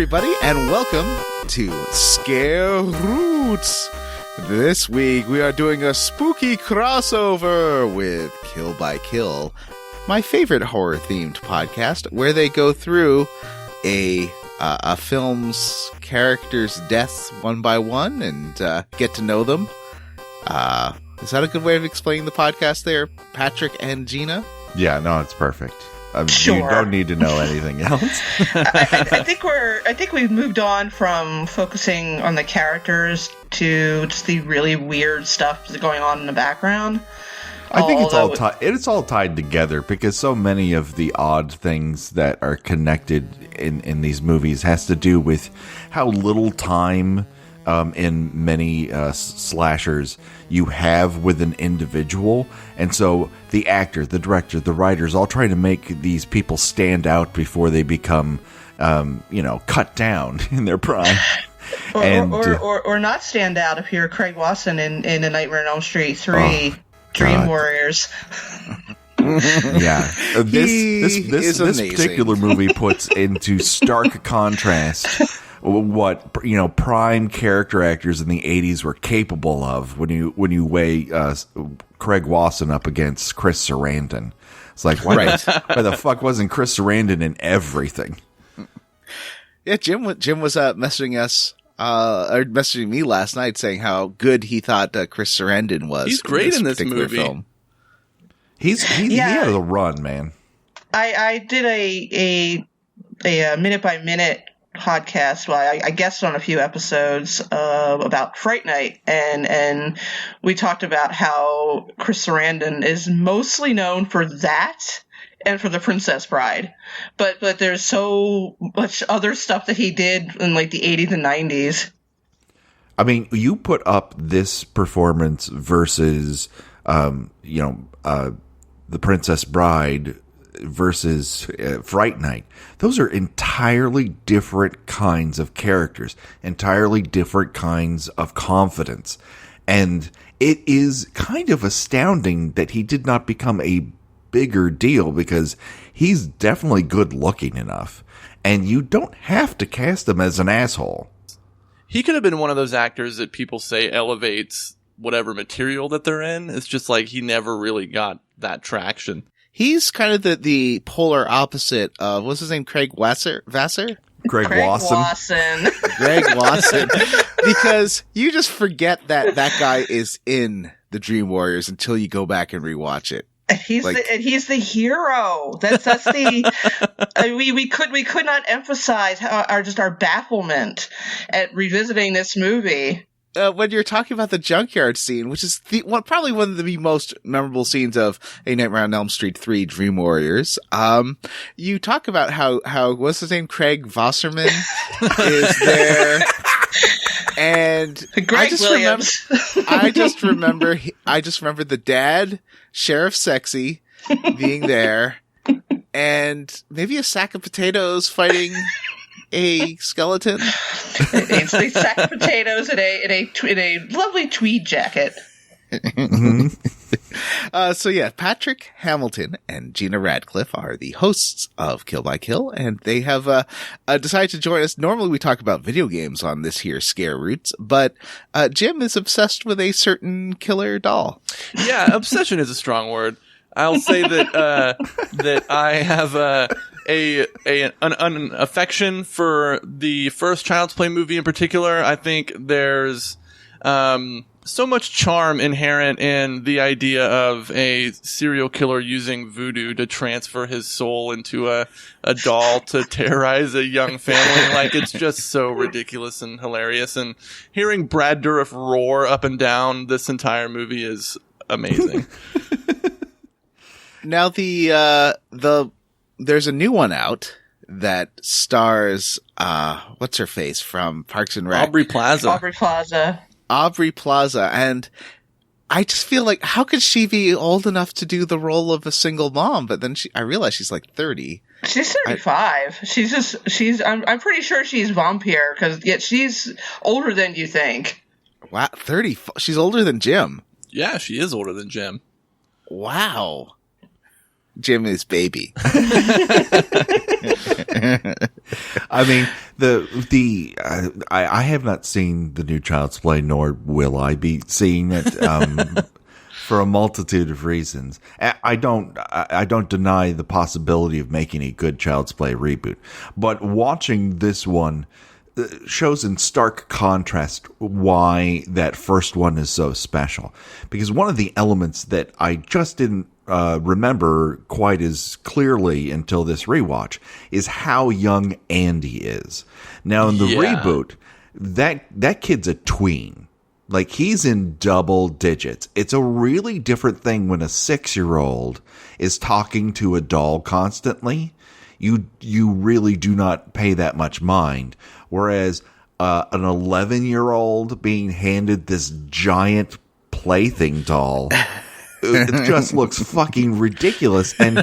everybody, and welcome to Scare Roots. This week, we are doing a spooky crossover with Kill by Kill, my favorite horror-themed podcast, where they go through a film's characters' deaths one by one and get to know them. Is that a good way of explaining the podcast there, Patrick and Gena? Yeah, no, it's perfect. Sure. You don't need to know anything else. I think we've moved on from focusing on the characters to just the really weird stuff that's going on in the background. I think it's all tied together because so many of the odd things that are connected in these movies has to do with how little time in many slashers you have with an individual, and so the actor, the director, the writers all try to make these people stand out before they become cut down in their prime. or not stand out if you're Craig Wasson in A Nightmare on Elm Street 3 Dream Warriors. Yeah, this particular movie puts into stark contrast what prime character actors in the 80s were capable of when you weigh Craig Wasson up against Chris Sarandon. It's like, why the fuck wasn't Chris Sarandon in everything? Yeah, Jim was messaging us or messaging me last night saying how good he thought Chris Sarandon was. He's great in this movie. Film. He had a run, man. I did a minute by minute podcast. Well, I guessed on a few episodes about Fright Night, and we talked about how Chris Sarandon is mostly known for that and for The Princess Bride, but there's so much other stuff that he did in like the 80s and 90s. I mean, you put up this performance versus The Princess Bride versus Fright Night. Those are entirely different kinds of characters, entirely different kinds of confidence. And it is kind of astounding that he did not become a bigger deal, because he's definitely good looking enough. And you don't have to cast him as an asshole. He could have been one of those actors that people say elevates whatever material that they're in. It's just like he never really got that traction. He's kind of the polar opposite of, what's his name, Craig Vassar? Craig Wasson. Greg Wasson. Because you just forget that guy is in the Dream Warriors until you go back and rewatch it. He's the hero. That's the we could not emphasize our bafflement at revisiting this movie. When you're talking about the junkyard scene, which is probably one of the most memorable scenes of A Nightmare on Elm Street 3 Dream Warriors, you talk about how what's his name, Craig Wasserman is there, and I just remember the dad, Sheriff Sexy, being there, and maybe a sack of potatoes fighting a skeleton. It's a sack of potatoes in a lovely tweed jacket. So yeah, Patrick Hamilton and Gena Radcliffe are the hosts of Kill by Kill, and they have decided to join us. Normally we talk about video games on this here Scare Roots, but Jim is obsessed with a certain killer doll. Yeah, obsession is a strong word. I'll say that that I have an affection for the first Child's Play movie in particular. I think there's so much charm inherent in the idea of a serial killer using voodoo to transfer his soul into a doll to terrorize a young family. Like, it's just so ridiculous and hilarious. And hearing Brad Dourif roar up and down this entire movie is amazing. Now there's a new one out that stars what's her face from Parks and Rec? Aubrey Plaza, and I just feel like, how could she be old enough to do the role of a single mom? But then I realize she's like 30. She's 35. I'm pretty sure she's vampire, because yet she's older than you think. Wow, 30. She's older than Jim. Yeah, she is older than Jim. Wow. Jim is baby. I mean, I have not seen the new Child's Play, nor will I be seeing it, for a multitude of reasons. I don't deny the possibility of making a good Child's Play reboot, but watching this one shows in stark contrast why that first one is so special. Because one of the elements that I just didn't remember quite as clearly until this rewatch is how young Andy is. Now in the reboot, that kid's a tween. Like, he's in double digits. It's a really different thing when a 6-year-old is talking to a doll constantly. You really do not pay that much mind. Whereas an 11-year-old being handed this giant plaything doll, it just looks fucking ridiculous. And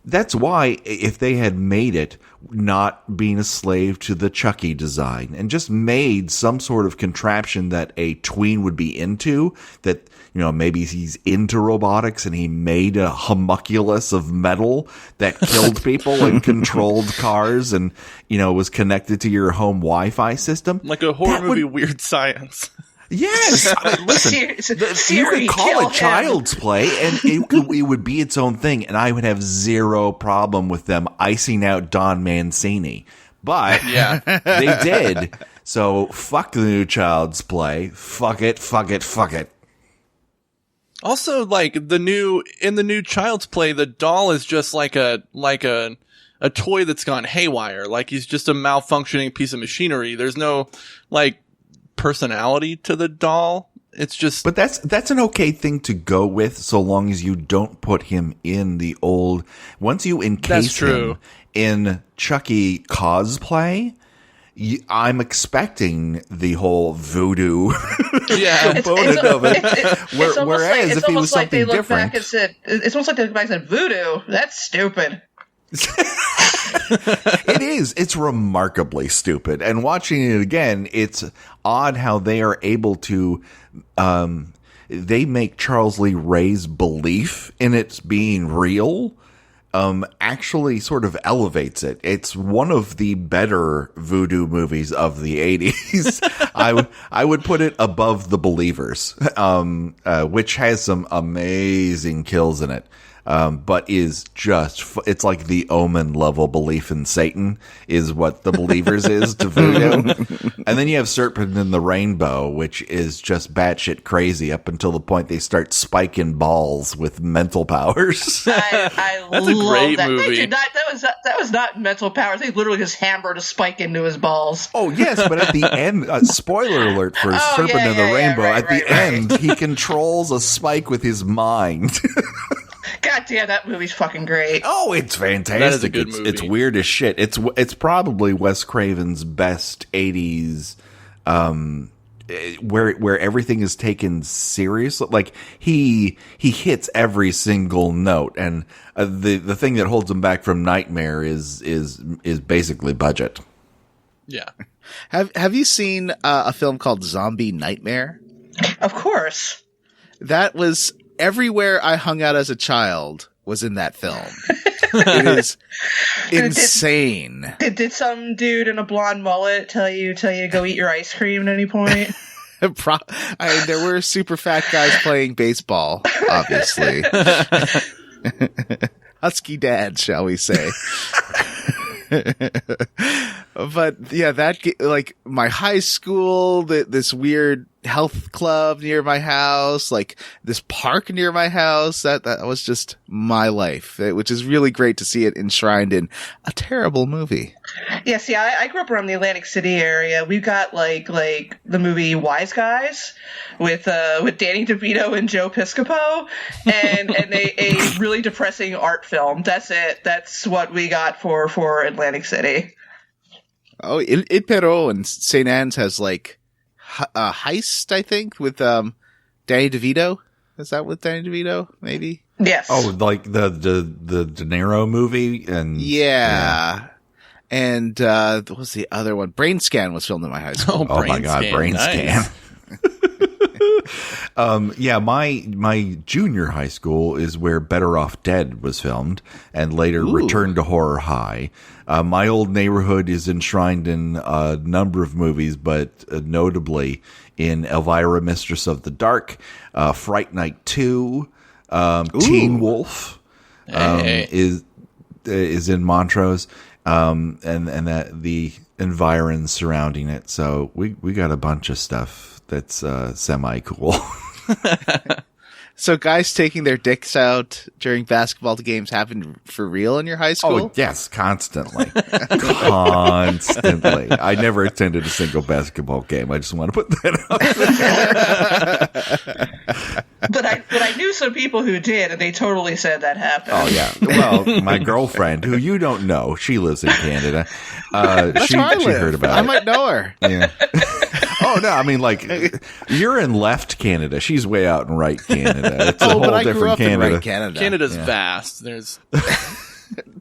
that's why if they had made it not being a slave to the Chucky design and just made some sort of contraption that a tween would be into, that, you know, maybe he's into robotics and he made a homunculus of metal that killed people and controlled cars and, you know, was connected to your home Wi-Fi system. Like a horror movie, Weird Science. Yes, I mean, listen, you could call it Child's Play, and it would be its own thing, and I would have zero problem with them icing out Don Mancini. But they did, so fuck the new Child's Play. Fuck it. Also, like, in the new Child's Play, the doll is just like a toy that's gone haywire. Like, he's just a malfunctioning piece of machinery. There's no, like, personality to the doll. It's just, but that's an okay thing to go with, so long as you don't put him in the old. Once you encase him in Chucky cosplay, I'm expecting the whole voodoo component of it. Whereas if he was something different, it's almost like they look back and said, "Voodoo, that's stupid." It is. It's remarkably stupid. And watching it again, it's odd how they are able to, they make Charles Lee Ray's belief in it being real, actually sort of elevates it. It's one of the better voodoo movies of the 80s. I would put it above The Believers, which has some amazing kills in it. But is just, it's like the Omen level belief in Satan is what The Believers is to voodoo. And then you have Serpent in the Rainbow, which is just batshit crazy up until the point they start spiking balls with mental powers. I That's a great that. movie. That was not mental powers. They literally just hammered a spike into his balls. Oh, yes, but at the end, spoiler alert for Serpent in the Rainbow, at the end, he controls a spike with his mind. God damn, that movie's fucking great. Oh, it's fantastic. That is a good movie. It's weird as shit. It's probably Wes Craven's best 80s, where everything is taken seriously. Like, he hits every single note, and the thing that holds him back from Nightmare is basically budget. Yeah. Have you seen a film called Zombie Nightmare? Of course. That was everywhere I hung out as a child was in that film. It is insane. Did some dude in a blonde mullet tell you to go eat your ice cream at any point? There were super fat guys playing baseball, obviously. Husky dad, shall we say. But yeah, like my high school, this weird health club near my house, like this park near my house, that was just my life, which is really great to see it enshrined in a terrible movie. Yeah, see, I grew up around the Atlantic City area. We've got like the movie Wise Guys with Danny DeVito and Joe Piscopo, and a really depressing art film. That's it. That's what we got for Atlantic City. Oh, Il Perot and St. Anne's has like a heist, I think, with Danny DeVito. Is that with Danny DeVito? Maybe. Yes. Oh, like the De Niro movie, and yeah. And what was the other one? Brain Scan was filmed in my high school. Oh my God, Brain Scan. Yeah, my junior high school is where Better Off Dead was filmed and later returned to Horror High. My old neighborhood is enshrined in a number of movies, but notably in Elvira, Mistress of the Dark, Fright Night 2, Teen Wolf is in Montrose, and that the environs surrounding it. So we got a bunch of stuff that's semi cool. So guys taking their dicks out during basketball games happened for real in your high school? Oh, yes, constantly. Constantly. I never attended a single basketball game. I just want to put that out there. But I knew some people who did, and they totally said that happened. Oh, yeah. Well, my girlfriend, who you don't know, she lives in Canada. She heard about it. I might know her. Yeah. Oh, no, I mean, like, you're in left Canada. She's way out in right Canada. It's a whole but I different grew up Canada. in right Canada. Canada's vast. There's,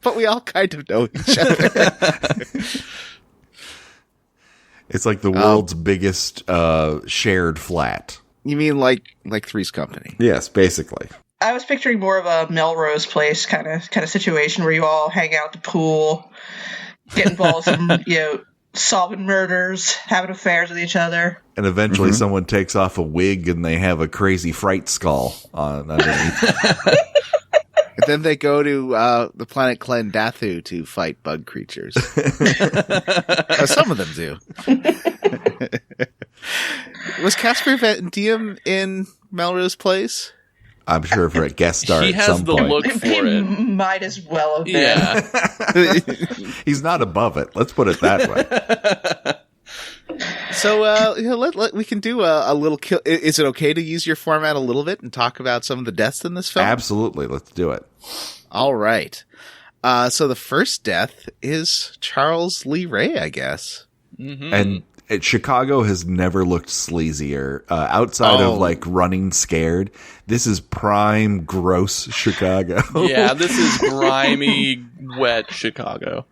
but we all kind of know each other. It's like the world's biggest shared flat. You mean like Three's Company? Yes, basically. I was picturing more of a Melrose Place kind of situation where you all hang out at the pool, get involved in solving murders, having affairs with each other. And eventually someone takes off a wig and they have a crazy fright skull on underneath. And then they go to the planet Klendathu to fight bug creatures. Some of them do. Was Casper Van Diem in Melrose Place? I'm sure for a guest star he at has some the point. look for it. Might as well have been. Yeah. He's not above it. Let's put it that way. So, we can do a little kill. Is it okay to use your format a little bit and talk about some of the deaths in this film? Absolutely. Let's do it. All right. So the first death is Charles Lee Ray, I guess. Mm-hmm. And Chicago has never looked sleazier. Outside of like Running Scared, this is prime gross Chicago. Yeah, this is grimy, wet Chicago.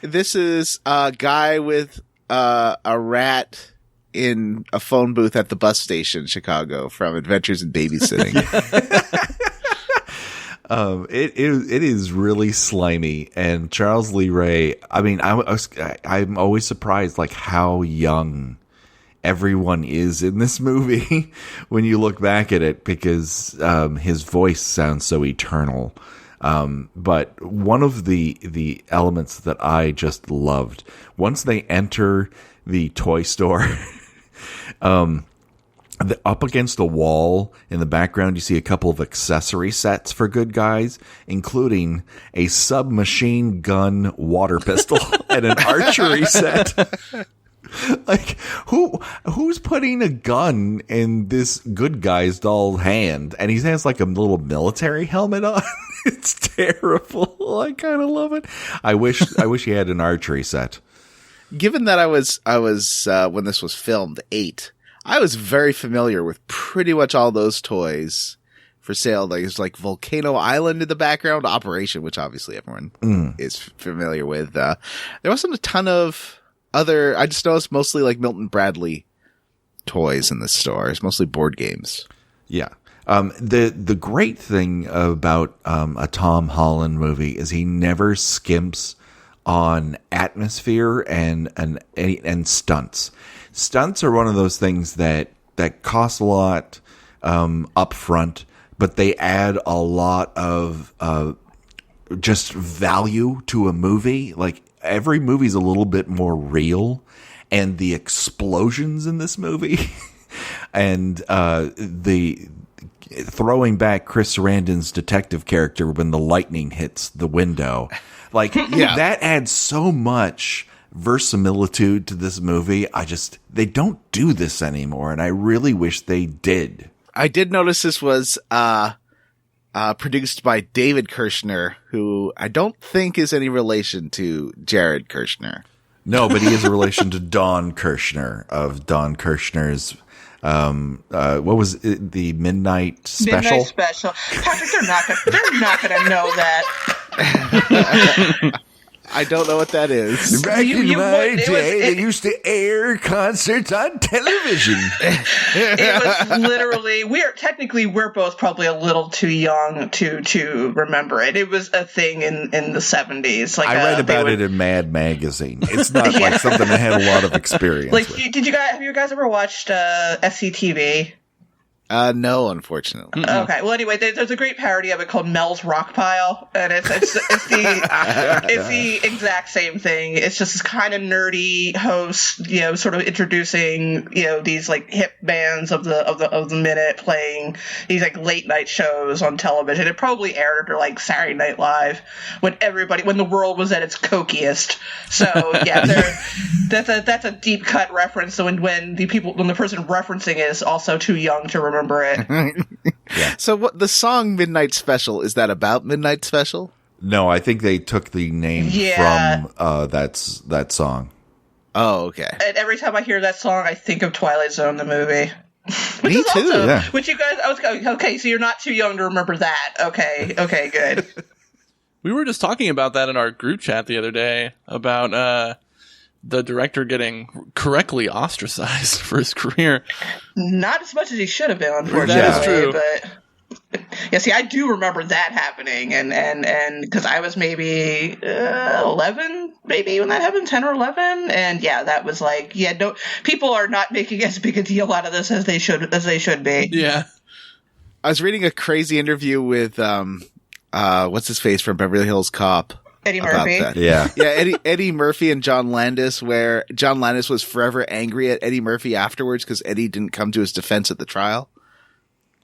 This is a guy with a rat in a phone booth at the bus station, Chicago, from Adventures in Babysitting. It is really slimy, and Charles Lee Ray. I mean, I'm always surprised like how young everyone is in this movie when you look back at it, because his voice sounds so eternal. But one of the elements that I just loved, once they enter the toy store, up against a wall in the background, you see a couple of accessory sets for good guys, including a submachine gun water pistol and an archery set. Like, who's putting a gun in this good guy's doll hand? And he has like a little military helmet on. It's terrible. I kind of love it. I wish he had an archery set. Given that I was when this was filmed 8, I was very familiar with pretty much all those toys for sale. There's like Volcano Island in the background, Operation, which obviously everyone is familiar with. There wasn't a ton of other. I just noticed mostly like Milton Bradley toys in the store. It's mostly board games. Yeah. The great thing about a Tom Holland movie is he never skimps on atmosphere and stunts. Stunts are one of those things that cost a lot up front, but they add a lot of just value to a movie. Like, every movie's a little bit more real, and the explosions in this movie and the throwing back Chris Sarandon's detective character when the lightning hits the window, like that adds so much verisimilitude to this movie. They don't do this anymore, and I really wish they did. I did notice this was produced by David Kirshner, who I don't think is any relation to Jared Kirshner. No, but he is a relation to Don Kirshner of Don Kirshner's what was it, the Midnight Special? Midnight Special. Patrick, they're not gonna know that. I don't know what that is. Back in You my would- day, they used to air concerts on television. It was literally we're both probably a little too young to remember it. It was a thing in the 70s. Like I read about it in Mad Magazine. It's not like something I had a lot of experience with. have you guys ever watched SCTV? No, unfortunately. Okay. Well, anyway, there's a great parody of it called Mel's Rock Pile, and it's the exact same thing. It's just this kind of nerdy host, sort of introducing, these like hip bands of the minute, playing these like late night shows on television. It probably aired under like Saturday Night Live when the world was at its cokiest. So yeah, that's a deep cut reference. So when the person referencing it is also too young to remember it. Yeah. So what the song Midnight Special, is that about Midnight Special? No, I think they took the name from that song. Oh, okay. And every time I hear that song, I think of Twilight Zone, the movie. Me too. Yeah. Which you guys, okay, so you're not too young to remember that. Okay, good. We were just talking about that in our group chat the other day about the director getting correctly ostracized for his career. Not as much as he should have been, unfortunately. That is true. But yeah, see, I do remember that happening, and because I was maybe 11, maybe when that happened, 10 or 11, and yeah, that was like, no, people are not making as big a deal out of this as they should be. Yeah, I was reading a crazy interview with what's his face from Beverly Hills Cop. Eddie Murphy. Yeah. Eddie Murphy and John Landis, where John Landis was forever angry at Eddie Murphy afterwards because Eddie didn't come to his defense at the trial.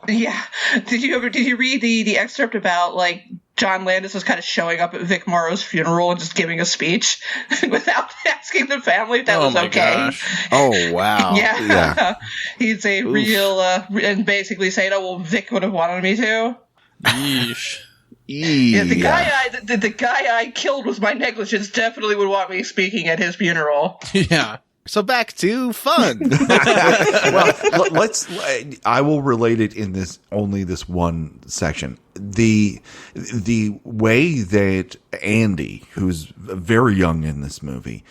Yeah. Did you read the excerpt about like John Landis was kind of showing up at Vic Morrow's funeral and just giving a speech without asking the family if that was okay? Gosh. Oh, wow. Yeah. He's a real and basically saying, "Oh well, Vic would have wanted me to." Yeesh. Yeah, the guy I killed with my negligence definitely would want me speaking at his funeral. Yeah. So back to fun. Well, I will relate it in this one section. The way that Andy, who's very young in this movie,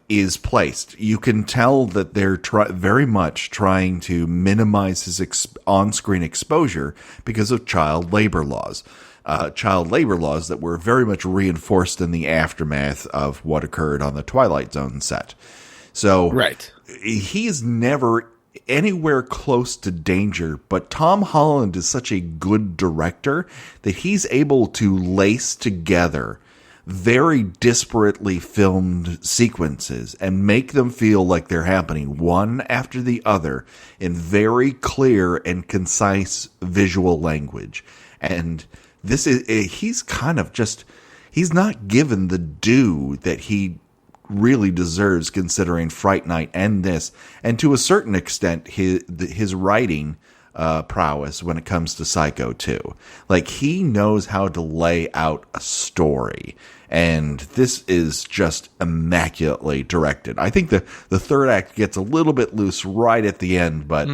is placed, you can tell that they're very much trying to minimize his on-screen exposure because of child labor laws. Child labor laws that were very much reinforced in the aftermath of what occurred on the Twilight Zone set. So right. He is never anywhere close to danger, but Tom Holland is such a good director that he's able to lace together very disparately filmed sequences and make them feel like they're happening one after the other in very clear and concise visual language. And this is, he's not given the due that he really deserves considering Fright Night and this, and to a certain extent his writing prowess when it comes to Psycho 2. Like, he knows how to lay out a story, and this is just immaculately directed. I think the third act gets a little bit loose right at the end, but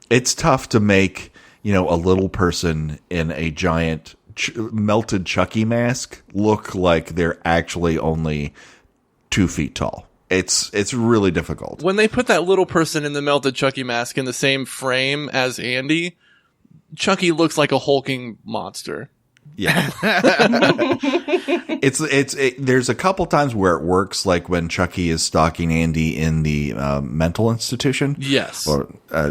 it's tough to make, a little person in a giant melted Chucky mask look like they're actually only 2 feet tall. It's really difficult. When they put that little person in the melted Chucky mask in the same frame as Andy, Chucky looks like a hulking monster. Yeah. There's a couple times where it works, like when Chucky is stalking Andy in the mental institution. Yes.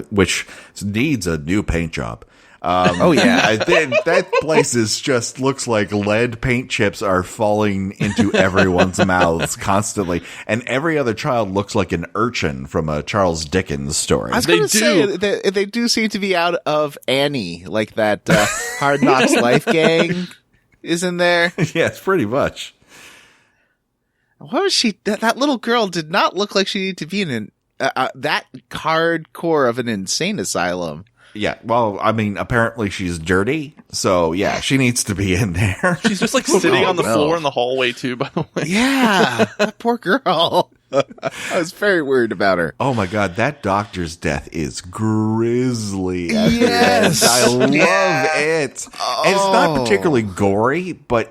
Which needs a new paint job. Oh yeah, that place looks like lead paint chips are falling into everyone's mouths constantly, and every other child looks like an urchin from a Charles Dickens story. I was going to say they do seem to be out of Annie, like that Hard Knocks Life gang is in there. Yes, pretty much. What was she? That little girl did not look like she needed to be in that hardcore of an insane asylum. Yeah, well, I mean, apparently she's dirty, so yeah, she needs to be in there. She's just like sitting on the floor in the hallway too, by the way. Yeah, that poor girl. I was very worried about her. Oh my god, that doctor's death is grisly. Yes, I love it. Oh. It's not particularly gory, but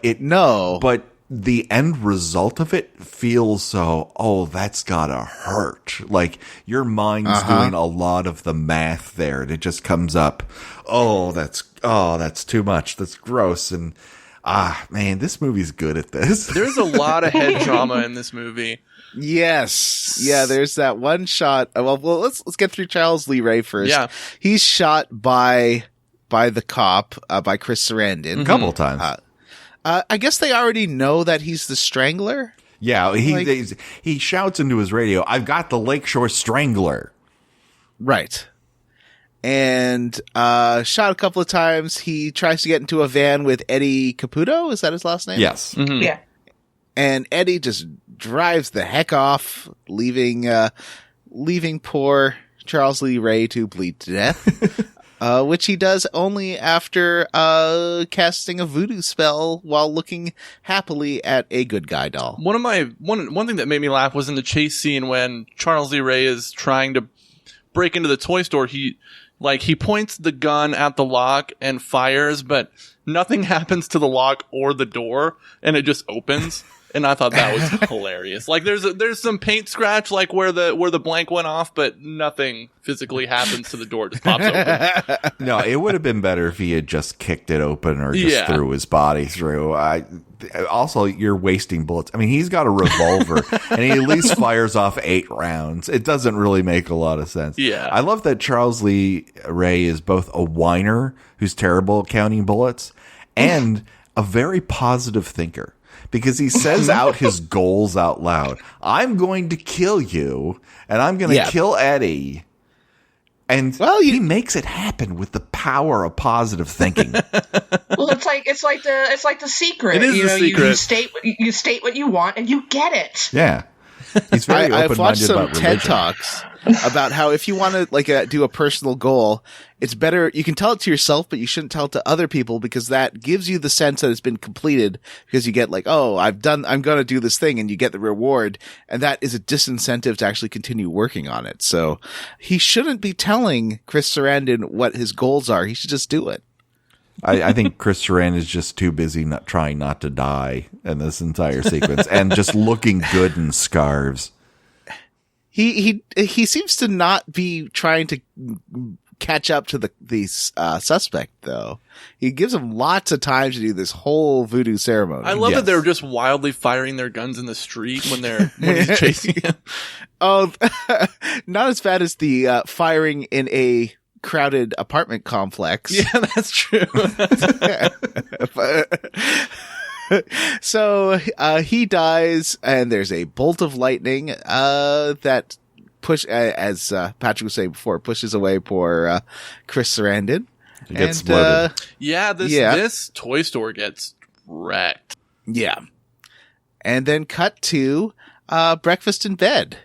the end result of it feels so, that's gotta hurt. Like, your mind's doing a lot of the math there, and it just comes up, that's too much. That's gross. And, man, this movie's good at this. There's a lot of head trauma in this movie. Yes. Yeah, there's that one shot. Well, let's get through Charles Lee Ray first. Yeah. He's shot by the cop, by Chris Sarandon. A couple times. I guess they already know that he's the Strangler. Yeah, he shouts into his radio, "I've got the Lakeshore Strangler." Right. And shot a couple of times. He tries to get into a van with Eddie Caputo. Is that his last name? Yes. Mm-hmm. Yeah. And Eddie just drives the heck off, leaving poor Charles Lee Ray to bleed to death. Which he does only after casting a voodoo spell while looking happily at a good guy doll. One thing that made me laugh was in the chase scene when Charles Lee Ray is trying to break into the toy store. He points the gun at the lock and fires, but nothing happens to the lock or the door, and it just opens. And I thought that was hilarious. Like there's some paint scratch like where the blank went off, but nothing physically happens to the door. It just pops open. No, it would have been better if he had just kicked it open or just threw his body through. Also, you're wasting bullets. I mean, he's got a revolver and he at least fires off 8 rounds. It doesn't really make a lot of sense. Yeah. I love that Charles Lee Ray is both a whiner who's terrible at counting bullets and a very positive thinker. Because he says out his goals out loud. I'm going to kill you, and I'm going to kill Eddie. And he makes it happen with the power of positive thinking. Well, it's like the secret. It is the secret. You state what you want, and you get it. Yeah. He's very open-minded I've watched some about religion. TED Talks about how if you want to do a personal goal, it's better you can tell it to yourself, but you shouldn't tell it to other people because that gives you the sense that it's been completed because you get like, I'm going to do this thing and you get the reward. And that is a disincentive to actually continue working on it. So he shouldn't be telling Chris Sarandon what his goals are. He should just do it. I think Chris Sarandon is just too busy trying not to die in this entire sequence and just looking good in scarves. He seems to not be trying to catch up to the suspect though. He gives him lots of time to do this whole voodoo ceremony. I love that they're just wildly firing their guns in the street when he's chasing him. Oh, not as bad as the firing in a crowded apartment complex. Yeah, that's true. So he dies, and there's a bolt of lightning that as Patrick was saying before, pushes away poor Chris Sarandon. He gets floated. This toy store gets wrecked. Yeah. And then cut to breakfast in bed.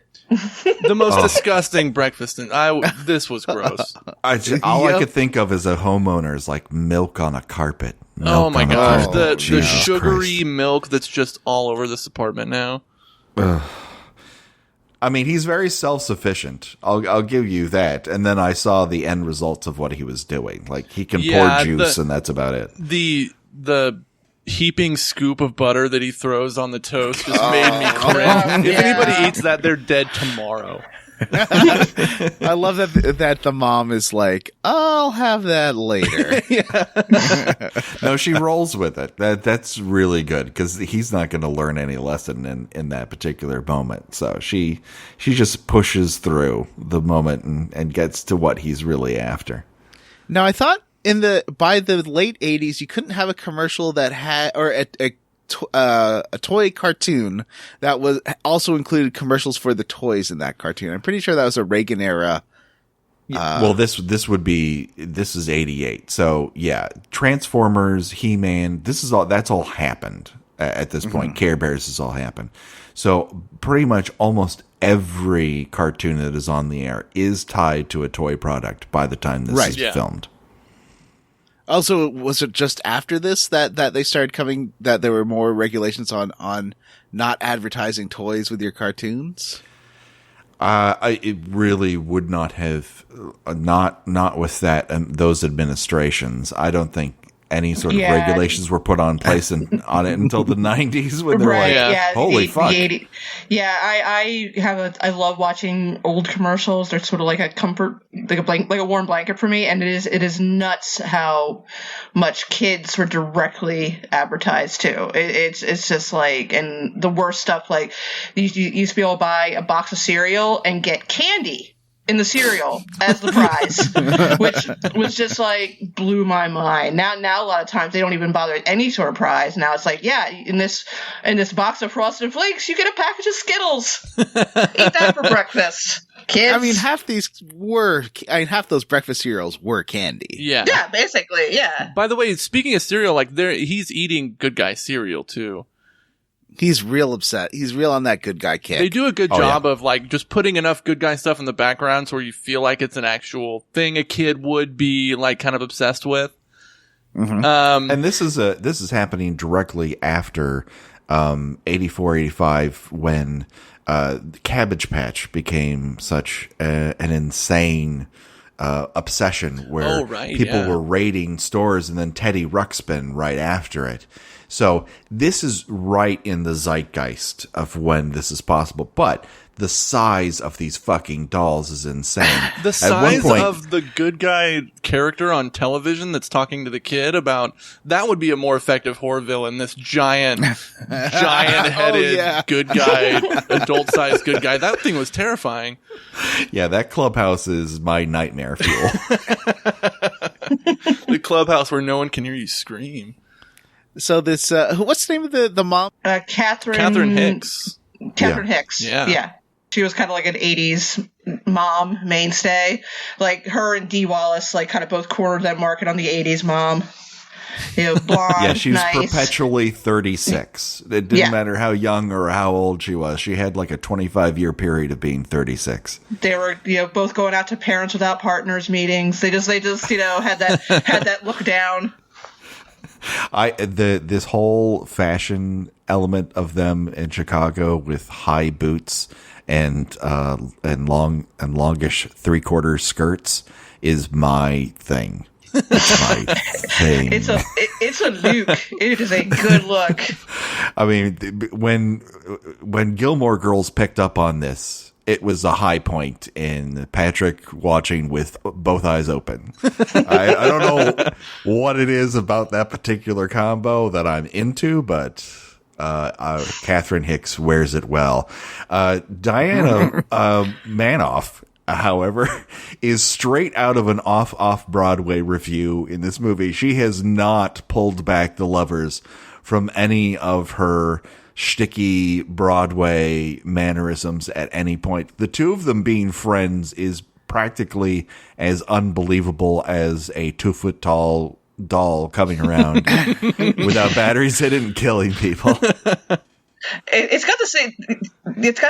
The most disgusting breakfast. This was gross. I could think of as a homeowner is like milk on a carpet. Oh my gosh. The Jesus sugary Christ. milk that's just all over this apartment now. I mean, he's very self-sufficient. I'll give you that. And then I saw the end results of what he was doing. Like, he can pour juice and that's about it. The heaping scoop of butter that he throws on the toast just made me cringe. If anybody eats that, they're dead tomorrow. I love that the mom is like, I'll have that later. No, she rolls with it. That's really good because he's not going to learn any lesson in that particular moment. So she just pushes through the moment and gets to what he's really after. Now, I thought by the late 80s, you couldn't have a commercial that had, or a toy cartoon that was also included commercials for the toys in that cartoon. I'm pretty sure that was a Reagan era. Well, this is 88. So yeah, Transformers, He-Man, that's all happened at this point. Care Bears has all happened. So pretty much almost every cartoon that is on the air is tied to a toy product by the time this is filmed. Also, was it just after this that they started coming, that there were more regulations on not advertising toys with your cartoons? It really would not have, not with that those administrations. I don't think any sort of regulations were put on place on it until the 90s when they're holy fuck. I love watching old commercials. They're sort of like a comfort, like a warm blanket for me. And it is nuts how much kids were directly advertised to. It's just like, and the worst stuff, like you used to be able to buy a box of cereal and get candy in the cereal as the prize, which was just like blew my mind. Now a lot of times they don't even bother with any sort of prize. Now it's like, in this box of Frosted Flakes, you get a package of Skittles. Eat that for breakfast, kids. I mean, half those breakfast cereals were candy. Yeah. Yeah, basically, yeah. By the way, speaking of cereal, like he's eating Good Guy cereal too. He's real upset. He's real on that good guy kick. They do a good job of like just putting enough good guy stuff in the background so where you feel like it's an actual thing a kid would be like kind of obsessed with. Mm-hmm. And this is happening directly after 84, 85 when Cabbage Patch became such an insane obsession where people were raiding stores, and then Teddy Ruxpin right after it. So this is right in the zeitgeist of when this is possible. But the size of these fucking dolls is insane. The size of the good guy character on television that's talking to the kid about, that would be a more effective horror villain, this giant headed good guy, adult-sized good guy. That thing was terrifying. Yeah, that clubhouse is my nightmare fuel. The clubhouse where no one can hear you scream. So this, what's the name of the mom? Catherine Hicks. Catherine Hicks. Yeah. She was kind of like an 80s mom mainstay. Like her and Dee Wallace, like kind of both cornered that market on the 80s mom. Blonde, yeah, she was nice. Perpetually 36. It didn't matter how young or how old she was. She had like a 25-year period of being 36. They were, both going out to Parents Without Partners meetings. They just, had that look down. This whole fashion element of them in Chicago with high boots and longish 3/4 skirts is my thing. It's my thing. It's a look. It is a good look. I mean, when Gilmore Girls picked up on this, it was a high point in Patrick watching with both eyes open. I don't know what it is about that particular combo that I'm into, but Catherine Hicks wears it well. Diana Manoff, however, is straight out of an off-Broadway review in this movie. She has not pulled back the levers from any of her shticky Broadway mannerisms at any point. The two of them being friends is practically as unbelievable as a 2-foot tall doll coming around without batteries in it and killing people. It's got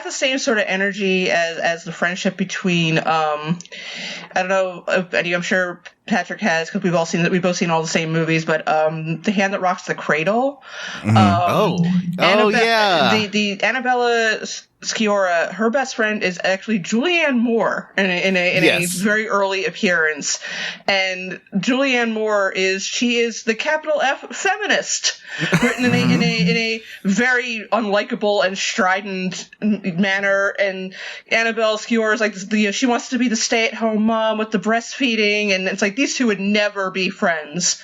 the same sort of energy as the friendship between I don't know, Eddie, I'm sure Patrick has, because we've both seen all the same movies, but The Hand That Rocks the Cradle. The Annabella Sciorra, her best friend is actually Julianne Moore in a very early appearance, and Julianne Moore is the capital F feminist, written in a very unlikable and strident manner. And Annabelle Sciorra is like she wants to be the stay-at-home mom with the breastfeeding, and it's like these two would never be friends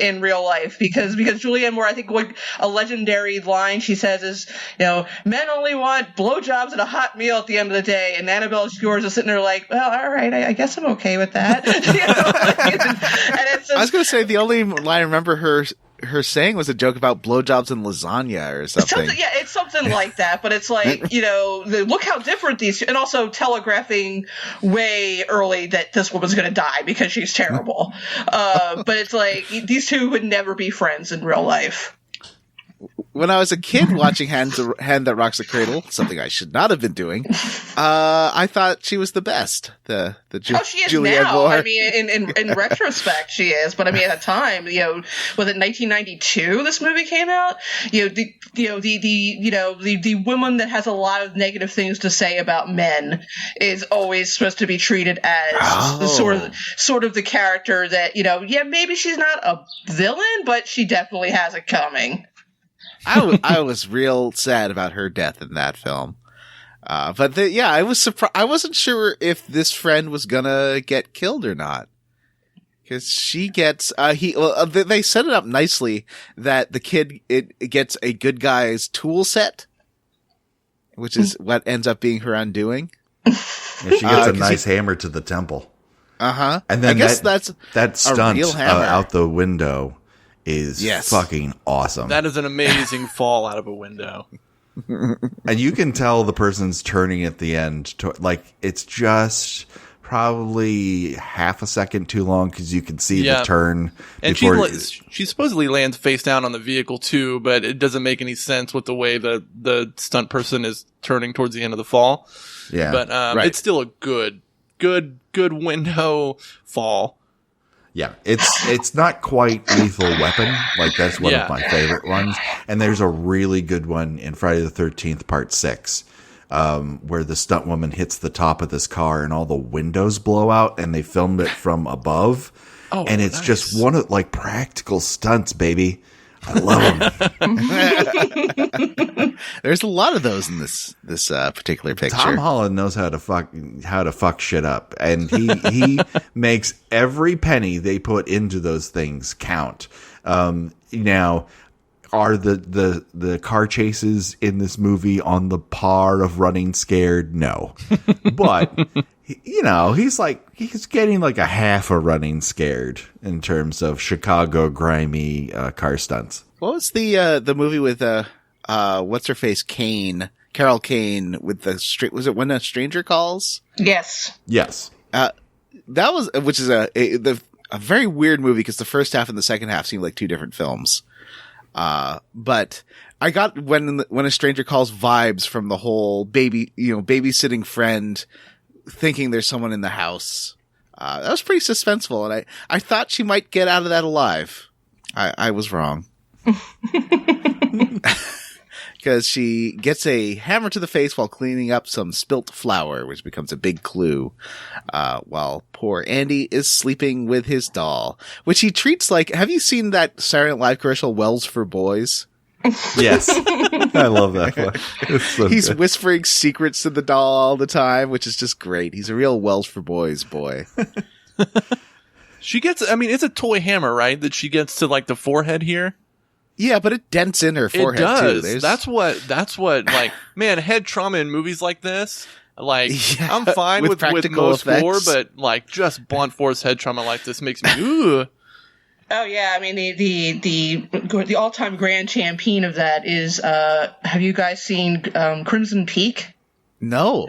in real life because Julianne Moore, I think, like a legendary line she says is, men only want blowjobs and a hot meal at the end of the day, and Annabelle Sciorra is sitting there like, well, all right, I guess I'm okay with that. And it's just, I was going to say the only line I remember her saying was a joke about blowjobs and lasagna or something. It's something like that, but it's like, look how different these, and also telegraphing way early that this woman's going to die because she's terrible. But it's like, these two would never be friends in real life. when I was a kid watching Hand That Rocks the Cradle, something I should not have been doing, I thought she was the best. She is Julianne now. Moore. I mean, in retrospect, she is. But I mean, at the time, was it 1992? This movie came out. The woman that has a lot of negative things to say about men is always supposed to be treated as sort of the character that maybe she's not a villain, but she definitely has it coming. I was real sad about her death in that film. I was surprised. I wasn't sure if this friend was gonna get killed or not. Because she gets, they set it up nicely that the kid, it gets a good guy's tool set, which is what ends up being her undoing. Yeah, she gets a nice hammer to the temple. Uh-huh. And then I guess that's that stunt real hammer. out the window is fucking awesome. That is an amazing fall out of a window. And you can tell the person's turning at the end. It's just probably half a second too long because you can see the turn. And she supposedly lands face down on the vehicle too, but it doesn't make any sense with the way the stunt person is turning towards the end of the fall. Yeah. But it's still a good window fall. Yeah, it's not quite Lethal Weapon. That's one of my favorite ones. And there's a really good one in Friday the 13th, Part 6, where the stunt woman hits the top of this car and all the windows blow out, and they filmed it from above. Oh, and it's just one of practical stunts, baby. I love them. There's a lot of those in this particular picture. Tom Holland knows how to fuck shit up, and he makes every penny they put into those things count. Now, are the car chases in this movie on the par of Running Scared? No, but he's getting a half a Running Scared in terms of Chicago grimy car stunts. What was the movie with what's her face Carol Kane with was it When a Stranger Calls? Yes. That was, which is a very weird movie because the first half and the second half seem like two different films. But I got When a Stranger Calls vibes from the whole babysitting friend thinking there's someone in the house. That was pretty suspenseful, and I thought she might get out of that alive. I was wrong. Because she gets a hammer to the face while cleaning up some spilt flour, which becomes a big clue, while poor Andy is sleeping with his doll, which he treats like, have you seen that Saturday Night Live commercial, Wells for Boys? Yes. I love that one. He's whispering secrets to the doll all the time, which is just great. He's a real Wells for Boys boy. She gets, it's a toy hammer, right? That she gets to the forehead here. Yeah, but it dents in her forehead too. There's... That's what man, head trauma in movies like this. I'm fine with most effects. gore, but just blunt force head trauma like this makes me ooh. Oh yeah, I mean the all-time grand champion of that is have you guys seen Crimson Peak? No.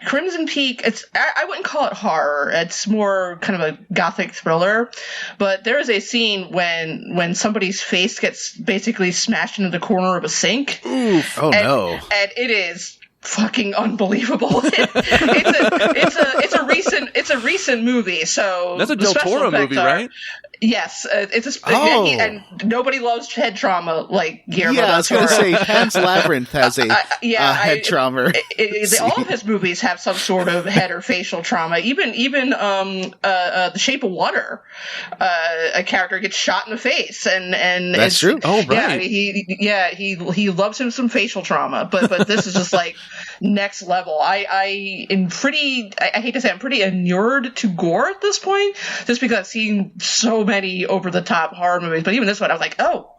Crimson Peak, I wouldn't call it horror. It's more kind of a gothic thriller. But there is a scene when somebody's face gets basically smashed into the corner of a sink. Oof. Oh no. And it is fucking unbelievable. It's a recent movie, so that's a Del Toro movie, right? Yes, and nobody loves head trauma like Guillermo. Yeah, I was going to say Pan's Labyrinth has a head trauma. All of his movies have some sort of head or facial trauma. Even The Shape of Water, a character gets shot in the face, and that's true. Oh, right. He loves him some facial trauma, but this is just next level. I hate to say I'm pretty inured to gore at this point, just because I've seen so many over-the-top horror movies, but even this one, I was like, oh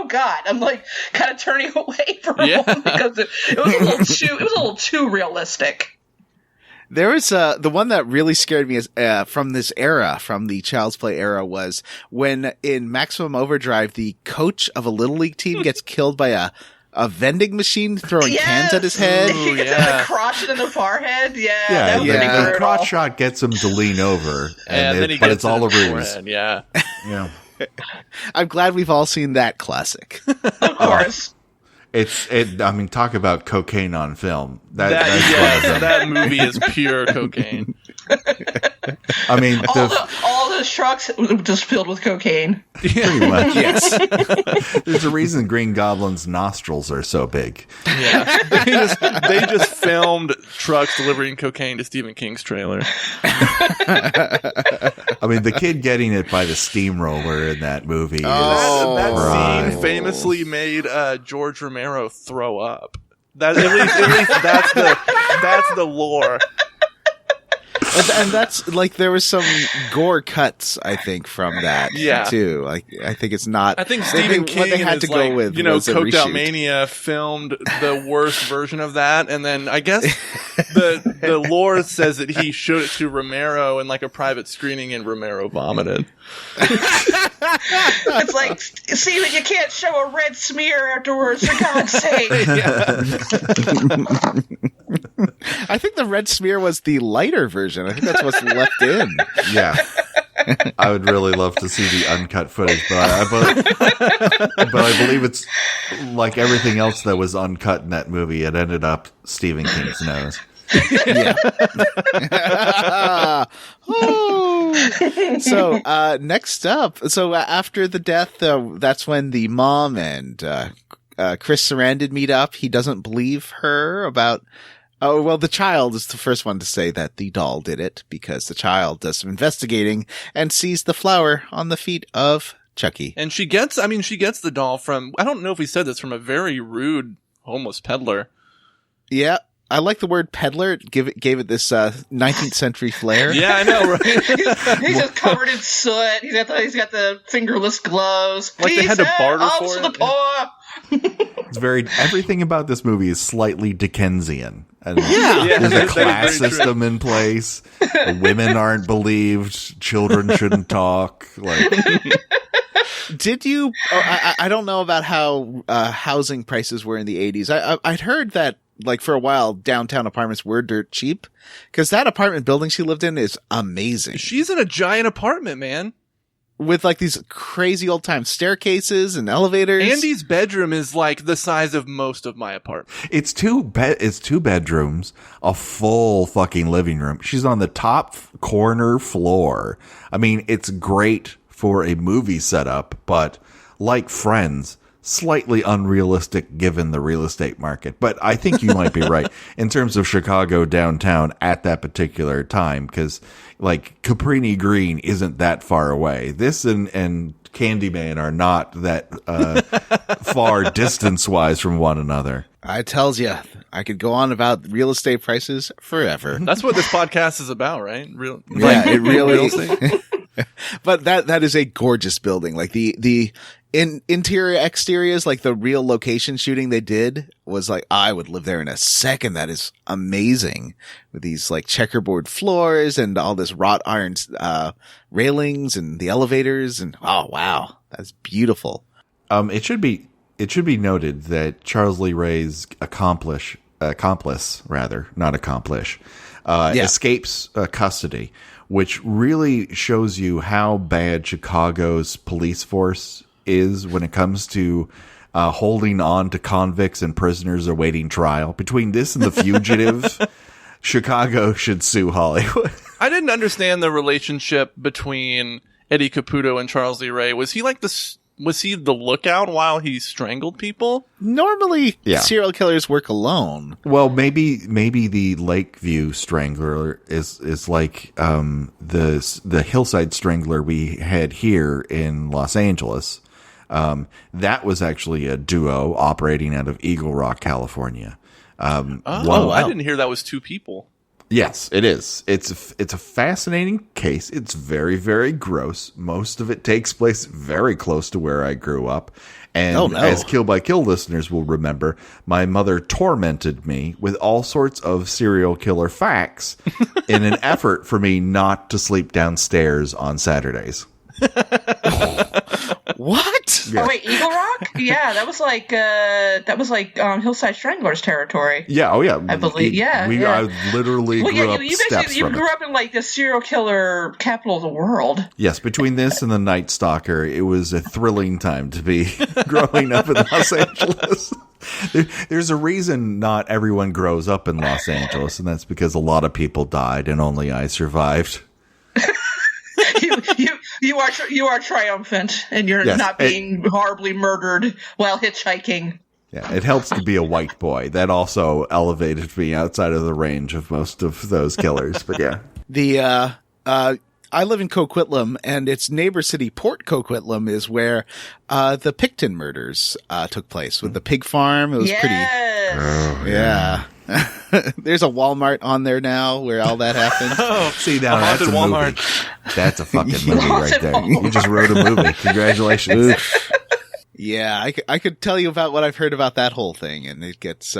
god, I'm kind of turning away for a moment because it was a little too realistic. There was the one that really scared me from this era, from the Child's Play era, was when in Maximum Overdrive the coach of a Little League team gets killed by a vending machine throwing cans at his head. He gets the crotch and the forehead. The crotch shot gets him to lean over, but it's all a ruse. Yeah. I'm glad we've all seen that classic. Of course. I mean, talk about cocaine on film. That movie is pure cocaine. I mean, all the trucks just filled with cocaine. pretty much. Yes. There's a reason Green Goblin's nostrils are so big. Yeah, they just filmed trucks delivering cocaine to Stephen King's trailer. I mean, the kid getting it by the steamroller in that movie. That scene famously made George Romero throw up. At least that's the lore. And that's like there was some gore cuts, I think, from that too. Like I think it's not. I think Stephen King what they had to go with, Coked Out Mania filmed the worst version of that, and then I guess the lore says that he showed it to Romero in like a private screening, and Romero vomited. It's like, Steven, you can't show a red smear afterwards, for God's sake. I think the red smear was the lighter version. I think that's what's left in. Yeah. I would really love to see the uncut footage, but I believe it's like everything else that was uncut in that movie. It ended up Stephen King's nose. Yeah. So next up, after the death, that's when the mom and Chris Sarandon meet up. He doesn't believe her about. Oh, well, the child is the first one to say that the doll did it, because the child does some investigating and sees the flower on the feet of Chucky. And she gets the doll from, I don't know if we said this, from a very rude homeless peddler. Yeah. I like the word peddler. It gave it this 19th century flair. Yeah, I know, right? He's just covered in soot. He's got the fingerless gloves. Like they had to barter for it. The poor. It's everything about this movie is slightly Dickensian. And Yeah. There's a class system in place. Women aren't believed. Children shouldn't talk. Like, did you? I don't know about how housing prices were in the 80s. I'd heard that like for a while downtown apartments were dirt cheap, because that apartment building she lived in is amazing. She's in a giant apartment, man. With like these crazy old time staircases and elevators. Andy's bedroom is like the size of most of my apartment. it's two bedrooms, a full fucking living room. She's on the top corner floor. I mean, it's great for a movie setup, but like Friends, slightly unrealistic given the real estate market. But I think you might be right in terms of Chicago downtown at that particular time, because like Cabrini Green isn't that far away. This and Candyman are not that far distance-wise from one another. I tells you, I could go on about real estate prices forever. That's what this podcast is about, right? Yeah, it really is. But that is a gorgeous building. Like the interior exteriors, like the real location shooting they did was like, I would live there in a second. That is amazing, with these like checkerboard floors and all this wrought iron railings and the elevators, and oh wow, that's beautiful. It should be noted that Charles Lee Ray's accomplice escapes custody, which really shows you how bad Chicago's police force is when it comes to holding on to convicts and prisoners awaiting trial. Between this and The Fugitive, Chicago should sue Hollywood. I didn't understand the relationship between Eddie Caputo and Charles Lee Ray. Was he like was he the lookout while he strangled people? Normally, serial killers work alone. Well, maybe the Lakeview Strangler is like the Hillside Strangler we had here in Los Angeles. That was actually a duo operating out of Eagle Rock, California. Wow. I didn't hear that was two people. Yes, it is. It's a fascinating case. It's very, very gross. Most of it takes place very close to where I grew up. And as Kill by Kill listeners will remember, my mother tormented me with all sorts of serial killer facts in an effort for me not to sleep downstairs on Saturdays. What? Yeah. Oh wait, Eagle Rock? Yeah, that was like Hillside Stranglers territory. Yeah, oh yeah. I believe. I literally grew up you steps you from grew it. up in like the serial killer capital of the world. Yes, between this and the Night Stalker, it was a thrilling time to be growing up in Los Angeles. There's a reason not everyone grows up in Los Angeles, and that's because a lot of people died and only I survived. You are triumphant, and you're not being horribly murdered while hitchhiking. Yeah, it helps to be a white boy. That also elevated me outside of the range of most of those killers. But yeah, I live in Coquitlam, and its neighbor city, Port Coquitlam, is where the Picton murders took place with the pig farm. It was pretty. Yeah. There's a Walmart on there now where all that happened. Oh, see now that's a Walmart. movie. That's a fucking movie right there. You just wrote a movie. Congratulations. Yeah, I could tell you about what I've heard about that whole thing, and it gets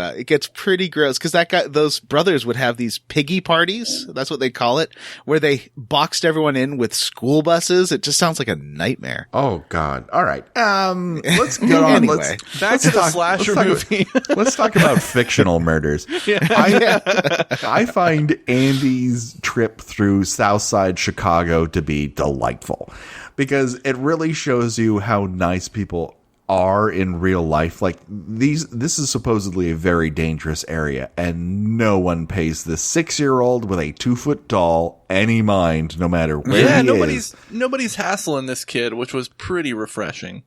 pretty gross because those brothers would have these piggy parties. That's what they call it, where they boxed everyone in with school buses. It just sounds like a nightmare. Oh God! All right, let's get on. Anyway, back to the slasher movie. Let's talk about fictional murders. I find Andy's trip through Southside Chicago to be delightful because it really shows you how nice people are in real life. Like this is supposedly a very dangerous area, and no one pays this 6-year-old with a 2-foot tall any mind, no matter where he is. Nobody's hassling this kid, which was pretty refreshing.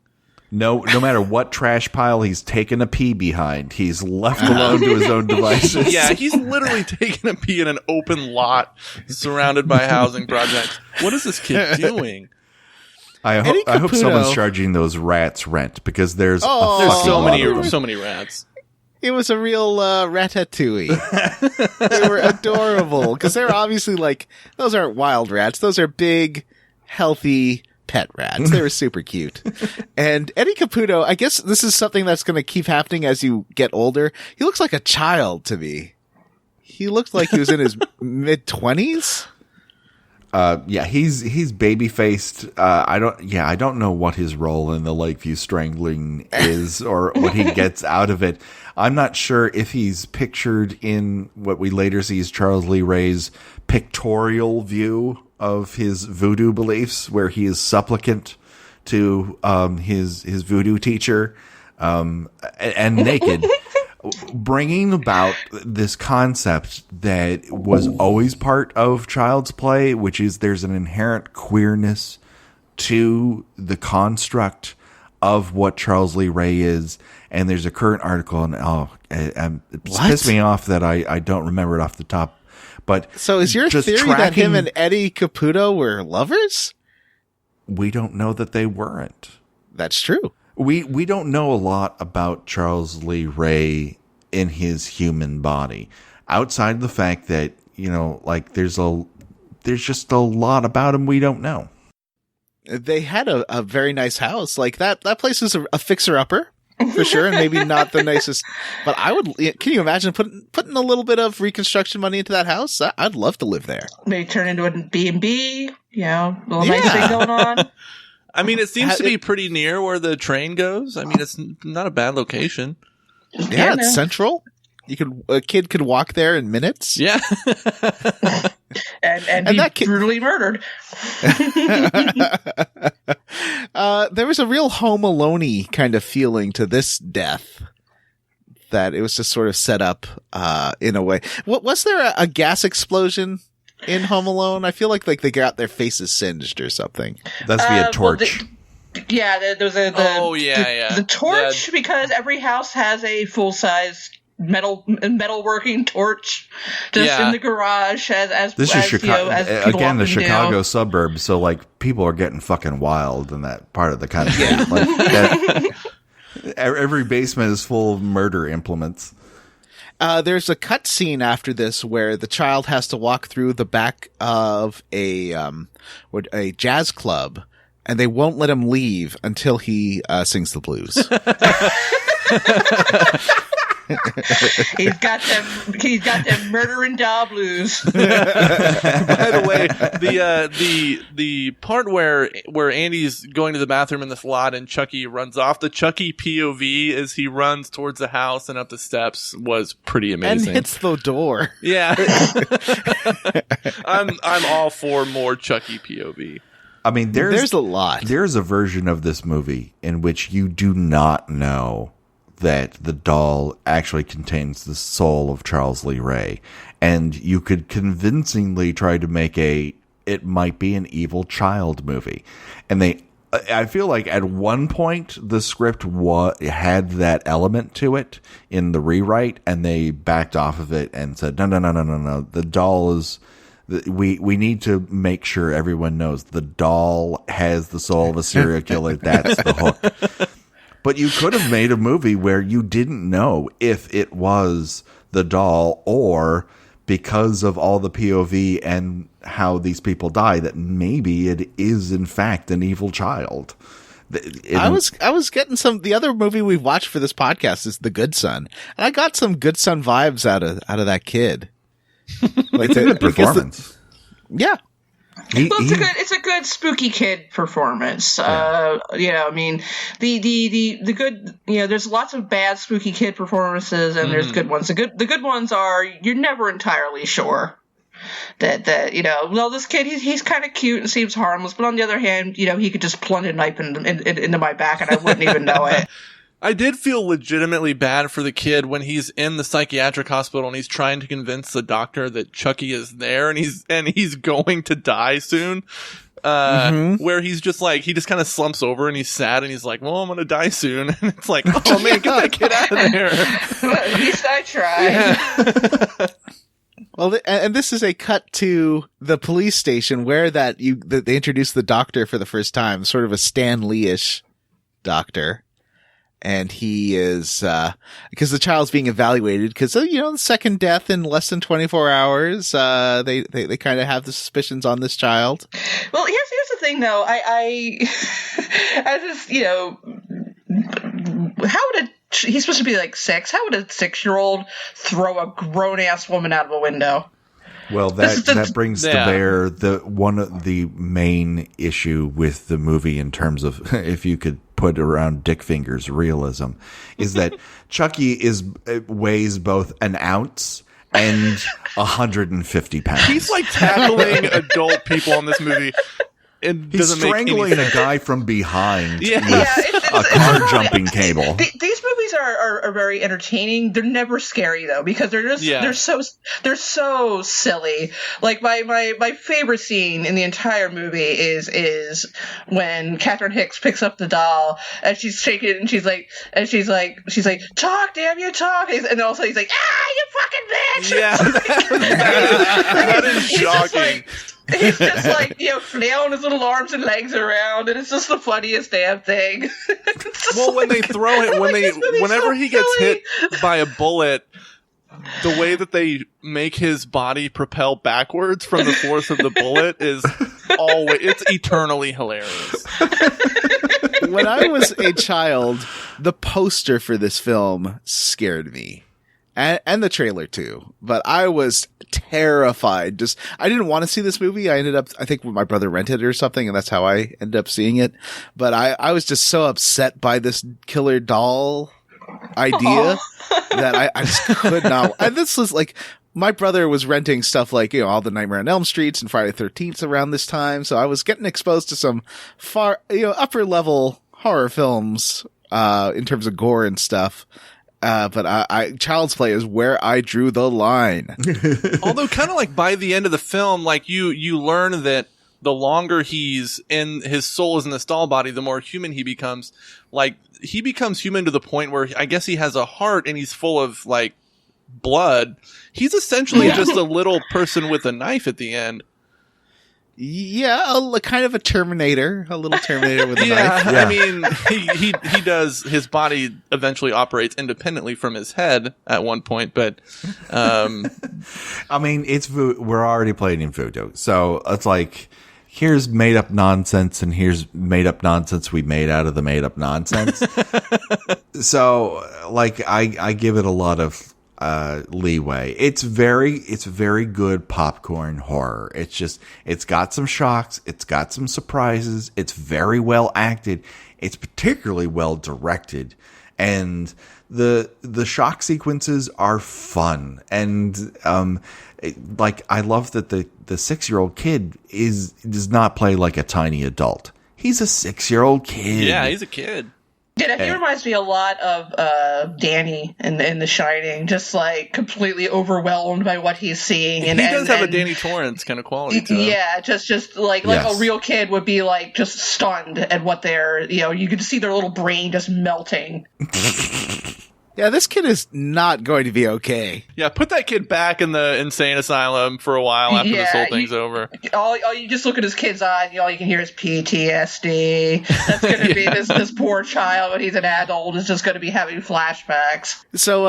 No matter what trash pile he's taken a pee behind, he's left alone to his own devices. Yeah, he's literally taking a pee in an open lot surrounded by housing projects. What is this kid doing? I hope someone's charging those rats rent because there's there's so many many rats. It was a real ratatouille. They were adorable because they're obviously those aren't wild rats. Those are big, healthy pet rats. They were super cute. And Eddie Caputo, I guess this is something that's going to keep happening as you get older. He looks like a child to me. He looked like he was in his mid-20s. Yeah, he's baby faced. I don't know what his role in the Lakeview Strangling is or what he gets out of it. I'm not sure if he's pictured in what we later see as Charles Lee Ray's pictorial view of his voodoo beliefs, where he is supplicant to his voodoo teacher and naked. Bringing about this concept that was always part of Child's Play, which is there's an inherent queerness to the construct of what Charles Lee Ray is. And there's a current article, and it's pissed me off that I don't remember it off the top. But so is your theory that him and Eddie Caputo were lovers? We don't know that they weren't. That's true. We don't know a lot about Charles Lee Ray in his human body, outside the fact that, there's just a lot about him we don't know. They had a very nice house. Like that place is a fixer-upper, for sure, and maybe not the nicest. But can you imagine putting a little bit of reconstruction money into that house? I'd love to live there. Maybe turn into a B&B, little nice thing going on. I mean, it seems to be pretty near where the train goes. I mean, it's not a bad location. Yeah, it's central. A kid could walk there in minutes. Yeah. and be that brutally murdered. There was a real Home Alone-y kind of feeling to this death. That it was just sort of set up in a way. Was there a gas explosion in Home Alone? I feel like they got their faces singed or something. That's via torch. There was the torch, because every house has a full-size metalworking torch just in the garage as this is Chicago again, the Chicago down. Suburbs. So people are getting fucking wild in that part of the country. Every basement is full of murder implements. There's a cut scene after this where the child has to walk through the back of a jazz club, and they won't let him leave until he sings the blues. He's got them murdering doll blues. By the way, the part where Andy's going to the bathroom in this lot and Chucky runs off, the Chucky POV as he runs towards the house and up the steps was pretty amazing. And hits the door. Yeah. I'm all for more Chucky POV. I mean, there's a lot. There's a version of this movie in which you do not know that the doll actually contains the soul of Charles Lee Ray. And you could convincingly try to make it might be an evil child movie. And I feel like at one point the script had that element to it in the rewrite, and they backed off of it and said, no. The doll is... We need to make sure everyone knows the doll has the soul of a serial killer. That's the hook. But you could have made a movie where you didn't know if it was the doll, or because of all the POV and how these people die, that maybe it is in fact an evil child. I was getting the other movie we've watched for this podcast is The Good Son, and I got some Good Son vibes out of that kid. Like, it's a good performance. Yeah. It's a good spooky kid performance. Yeah. I mean, the good, there's lots of bad spooky kid performances, and there's good ones. The good ones are, you're never entirely sure that well, this kid, he's kind of cute and seems harmless, but on the other hand, he could just plunge a knife into my back and I wouldn't even know it. I did feel legitimately bad for the kid when he's in the psychiatric hospital and he's trying to convince the doctor that Chucky is there and he's going to die soon. Where he's just like, he just kind of slumps over and he's sad and he's like, well, I'm going to die soon. And it's like, oh man, get that kid out of there. Well, at least I tried. Yeah. Well, and this is a cut to the police station where they introduced the doctor for the first time, sort of a Stan Lee-ish doctor. And he is, because the child's being evaluated, because, the second death in less than 24 hours, they kind of have the suspicions on this child. Well, here's the thing, though. I just, how would he's supposed to be like 6. How would a 6-year-old throw a grown-ass woman out of a window? Well, that brings to bear one of the main issue with the movie in terms of, if you could put around Dick Fingers realism, is that Chucky weighs both an ounce and 150 pounds. He's like tackling adult people in this movie. He's strangling a guy from behind with a car jumping cable. These movies are very entertaining. They're never scary though, because they're so silly. Like my favorite scene in the entire movie is when Catherine Hicks picks up the doll and she's shaking and she's like, talk, damn you, talk, and all of a sudden he's like, you fucking bitch. Yeah, that is shocking. He's just like, flailing his little arms and legs around, and it's just the funniest damn thing. Well, when they throw it, whenever he gets hit by a bullet, the way that they make his body propel backwards from the force of the bullet is it's eternally hilarious. When I was a child, the poster for this film scared me. And the trailer too, but I was terrified. I didn't want to see this movie. I think my brother rented it or something, and that's how I ended up seeing it. But I was just so upset by this killer doll idea that I just could not. And this was like, my brother was renting stuff like, all the Nightmare on Elm Streets and Friday the 13th around this time. So I was getting exposed to some upper level horror films, in terms of gore and stuff. But Child's Play is where I drew the line. Although kind of like by the end of the film, like you learn that the longer he's in, his soul is in this doll body, the more human he becomes. Like, he becomes human to the point where I guess he has a heart and he's full of like blood. He's essentially just a little person with a knife at the end. Yeah, kind of a Terminator, a little Terminator with a knife. Yeah, I mean, he does, his body eventually operates independently from his head at one point, but, I mean, we're already playing in voodoo, so it's like, here's made up nonsense and here's made up nonsense we made out of the made up nonsense. So like I give it a lot of leeway. It's very good popcorn horror. It's got some shocks, it's got some surprises, it's very well acted, it's particularly well directed, and the shock sequences are fun. And like I love that the 6-year-old kid does not play like a tiny adult. He's a 6-year-old kid. Yeah, he's a kid. Yeah, he reminds me a lot of Danny in The Shining, just like completely overwhelmed by what he's seeing. And he does have a Danny Torrance kind of quality to him. Yeah, just like a real kid would be like just stunned at what they're, you could see their little brain just melting. Yeah, this kid is not going to be okay. Yeah, put that kid back in the insane asylum for a while after this whole thing's over. All you just look at his kid's eyes, all you can hear is PTSD. That's going to be this poor child when he's an adult is just going to be having flashbacks. So,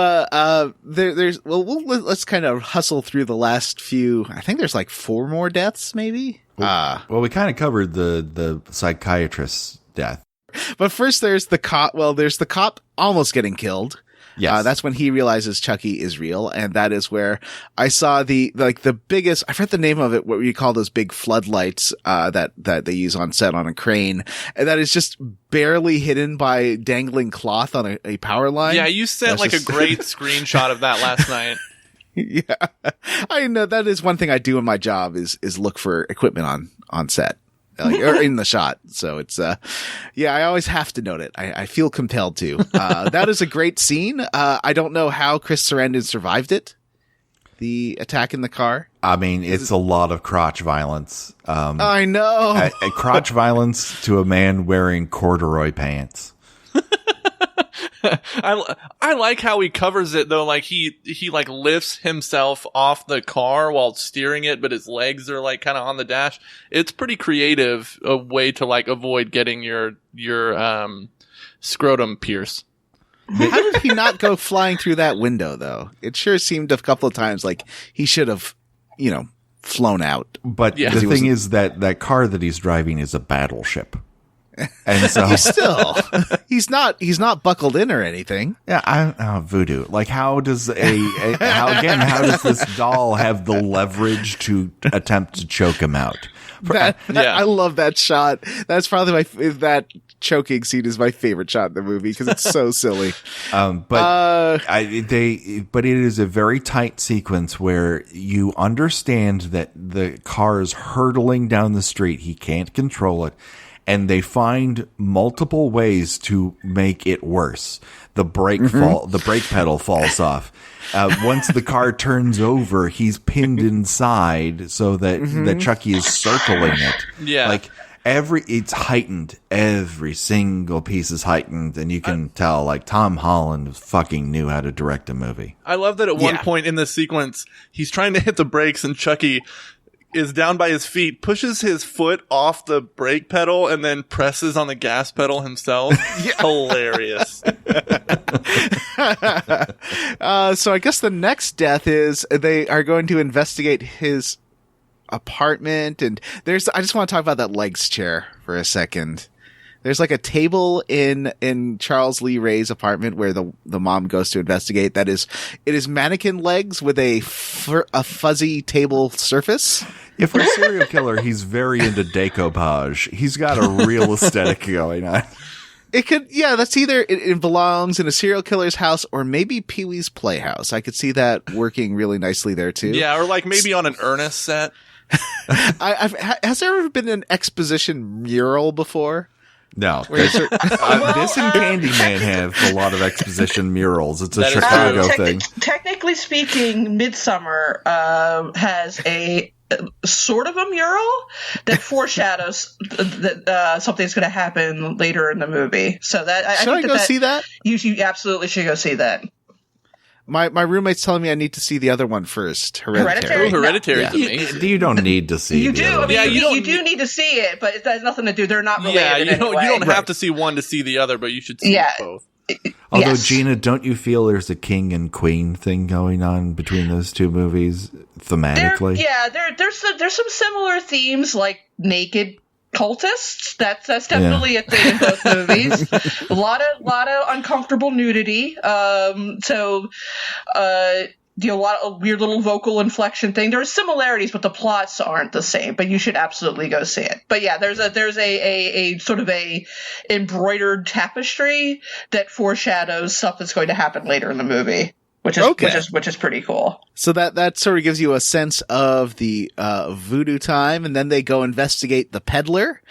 let's kind of hustle through the last few. I think there's like 4 more deaths, maybe. Well, we kind of covered the psychiatrist's death. But first, there's the cop. Well, there's the cop almost getting killed. Yes. That's when he realizes Chucky is real. And that is where I saw the biggest, I forget the name of it, what we call those big floodlights, that they use on set on a crane. And that is just barely hidden by dangling cloth on a power line. Yeah, you sent a great screenshot of that last night. Yeah. I know that is one thing I do in my job is look for equipment on set. Or in the shot. So it's, I always have to note it. I feel compelled to. That is a great scene. I don't know how Chris Sarandon survived it. The attack in the car. I mean, it's a lot of crotch violence. I know. A crotch violence to a man wearing corduroy pants. I like how he covers it though. Like he like lifts himself off the car while steering it, but his legs are like kind of on the dash. It's pretty creative, a way to like avoid getting your scrotum pierced. How did he not go flying through that window though? It sure seemed a couple of times like he should have, flown out. But the thing is that car that he's driving is a battleship. And so he's not buckled in or anything. Yeah, voodoo. Like, how does how does this doll have the leverage to attempt to choke him out? I love that shot. That's probably that choking scene is my favorite shot in the movie because it's so silly. But it is a very tight sequence where you understand that the car is hurtling down the street. He can't control it. And they find multiple ways to make it worse. The brake pedal falls off. Once the car turns over, he's pinned inside so that Chucky is circling it. Yeah. Like it's heightened. Every single piece is heightened, and you can tell like Tom Holland fucking knew how to direct a movie. I love that at one point in this sequence, he's trying to hit the brakes and Chucky is down by his feet, pushes his foot off the brake pedal, and then presses on the gas pedal himself. Hilarious. So I guess the next death is they are going to investigate his apartment, and I just want to talk about that legs chair for a second. There's like a table in Charles Lee Ray's apartment where the mom goes to investigate. It is mannequin legs with a fuzzy table surface. Yeah, for a serial killer, he's very into decoupage. He's got a real aesthetic going on. It could, that's either it belongs in a serial killer's house or maybe Pee-wee's Playhouse. I could see that working really nicely there too. Yeah, or like maybe on an Ernest set. Has there ever been an exposition mural before? No. This and Candyman have a lot of exposition murals. It's a Chicago thing. Technically speaking, Midsummer has a sort of a mural that foreshadows that something's going to happen later in the movie. So that should I go see that? You absolutely should go see that. My roommate's telling me I need to see the other one first. Hereditary. Hereditary is amazing. You don't need to see. You do. I mean, you do need to see it, but it has nothing to do. They're not related. Yeah, you don't have to see one to see the other, but you should see both. Although, yes. Gena, don't you feel there's a king and queen thing going on between those two movies thematically? There's some similar themes, like naked cultists. That's definitely a thing in both movies. A lot of uncomfortable nudity. A lot of weird little vocal inflection thing. There are similarities, but the plots aren't the same. But you should absolutely go see it. But yeah, there's a sort of a embroidered tapestry that foreshadows stuff that's going to happen later in the movie, which is pretty cool. So that sort of gives you a sense of the voodoo time, and then they go investigate the peddler.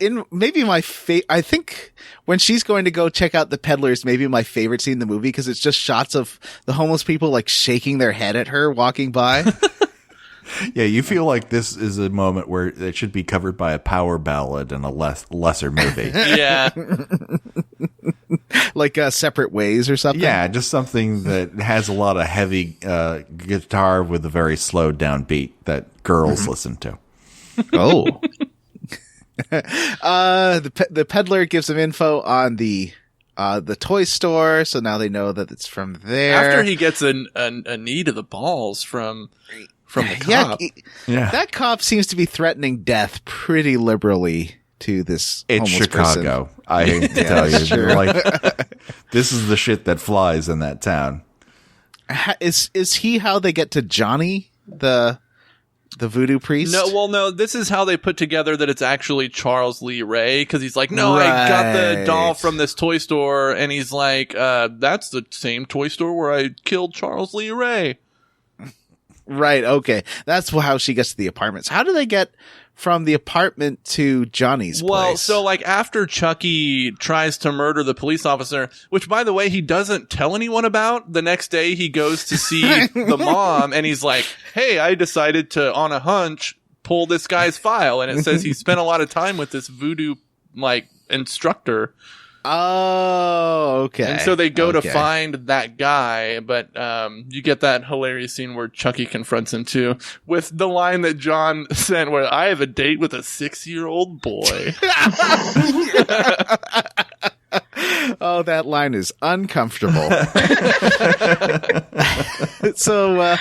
In maybe I think when she's going to go check out the peddler is maybe my favorite scene in the movie, because it's just shots of the homeless people like shaking their head at her walking by. Yeah, you feel like this is a moment where it should be covered by a power ballad in a lesser movie. Yeah. Like Separate Ways or something? Yeah, just something that has a lot of heavy guitar with a very slowed down beat that girls listen to. Oh. The peddler gives them info on the toy store, so now they know that it's from there. After he gets a knee to the balls from the cop. Yeah. That cop seems to be threatening death pretty liberally to this It's homeless Chicago. person. I hate to tell you. Sure. Like, this is the shit that flies in that town. Is he how they get to Johnny, the voodoo priest? No, this is how they put together that it's actually Charles Lee Ray, because he's like, no, right. I got the doll from this toy store, and he's like, that's the same toy store where I killed Charles Lee Ray. Right, okay. That's how she gets to the apartments. How do they get from the apartment to Johnny's place? Well, so like after Chucky tries to murder the police officer, which by the way, he doesn't tell anyone about, the next day he goes to see the mom and he's like, hey, I decided to, on a hunch, pull this guy's file. And it says he spent a lot of time with this voodoo like instructor. Oh, okay. And so they go to find that guy, but you get that hilarious scene where Chucky confronts him too, with the line that John sent where, I have a date with a 6-year-old boy. Oh, that line is uncomfortable. So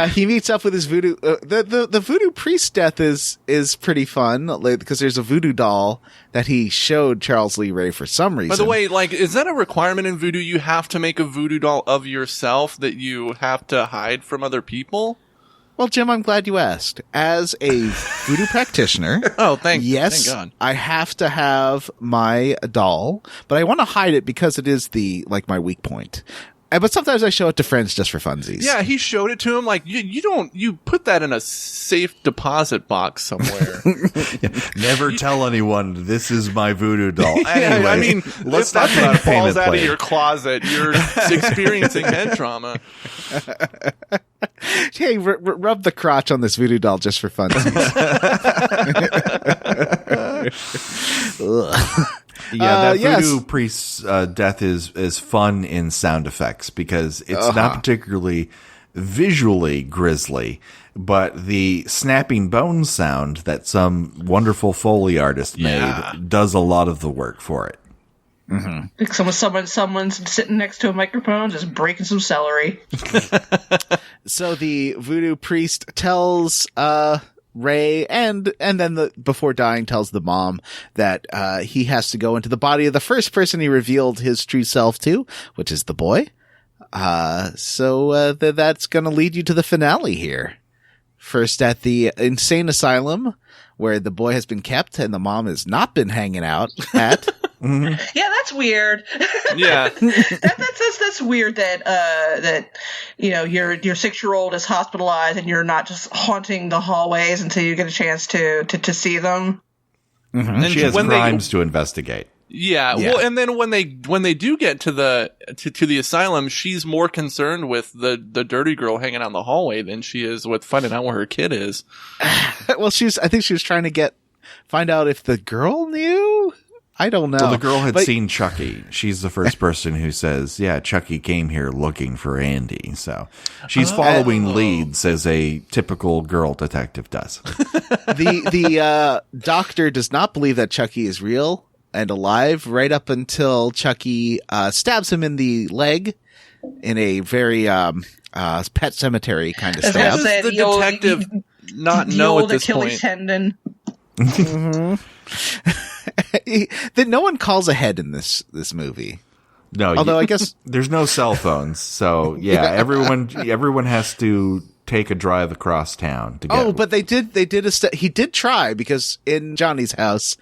he meets up with his voodoo. The voodoo priest death is pretty fun, because there's a voodoo doll that he showed Charles Lee Ray for some reason. By the way, like, is that a requirement in voodoo? You have to make a voodoo doll of yourself that you have to hide from other people? Well, Jim, I'm glad you asked. As a voodoo practitioner, thank God. I have to have my doll, but I want to hide it because it is my weak point. But sometimes I show it to friends just for funsies. Yeah, he showed it to him. Like, you put that in a safe deposit box somewhere. Never tell anyone this is my voodoo doll. Yeah, anyway, I mean, let's if talk about that thing falls out plan. of your closet, you're experiencing head trauma. Hey, rub the crotch on this voodoo doll just for funsies. Yeah, that voodoo priest's death is fun in sound effects, because it's not particularly visually grisly, but the snapping bone sound that some wonderful Foley artist made does a lot of the work for it. Mm-hmm. Someone's sitting next to a microphone just breaking some celery. So the voodoo priest tells Ray and then before dying tells the mom that he has to go into the body of the first person he revealed his true self to, which is the boy. So that's going to lead you to the finale here. First at the insane asylum where the boy has been kept and the mom has not been hanging out at. Mm-hmm. Yeah, that's weird. Yeah, that's weird that your 6-year-old is hospitalized and you're not just haunting the hallways until you get a chance to see them. Mm-hmm. And she has crimes to investigate. Yeah, well, and then when they do get to the asylum, she's more concerned with the dirty girl hanging out in the hallway than she is with finding out where her kid is. Well, I think she was trying to find out if the girl knew. I don't know. Well, the girl had seen Chucky. She's the first person who says, yeah, Chucky came here looking for Andy. So she's following leads as a typical girl detective does. The doctor does not believe that Chucky is real. and alive right up until Chucky stabs him in the leg in a very Pet Cemetery kind of stab. How does the detective not know at this Achilles point? tendon. That no one calls ahead in this movie. No, although I guess there's no cell phones, so yeah, everyone has to take a drive across town to get. Oh, but he did try, because in Johnny's house,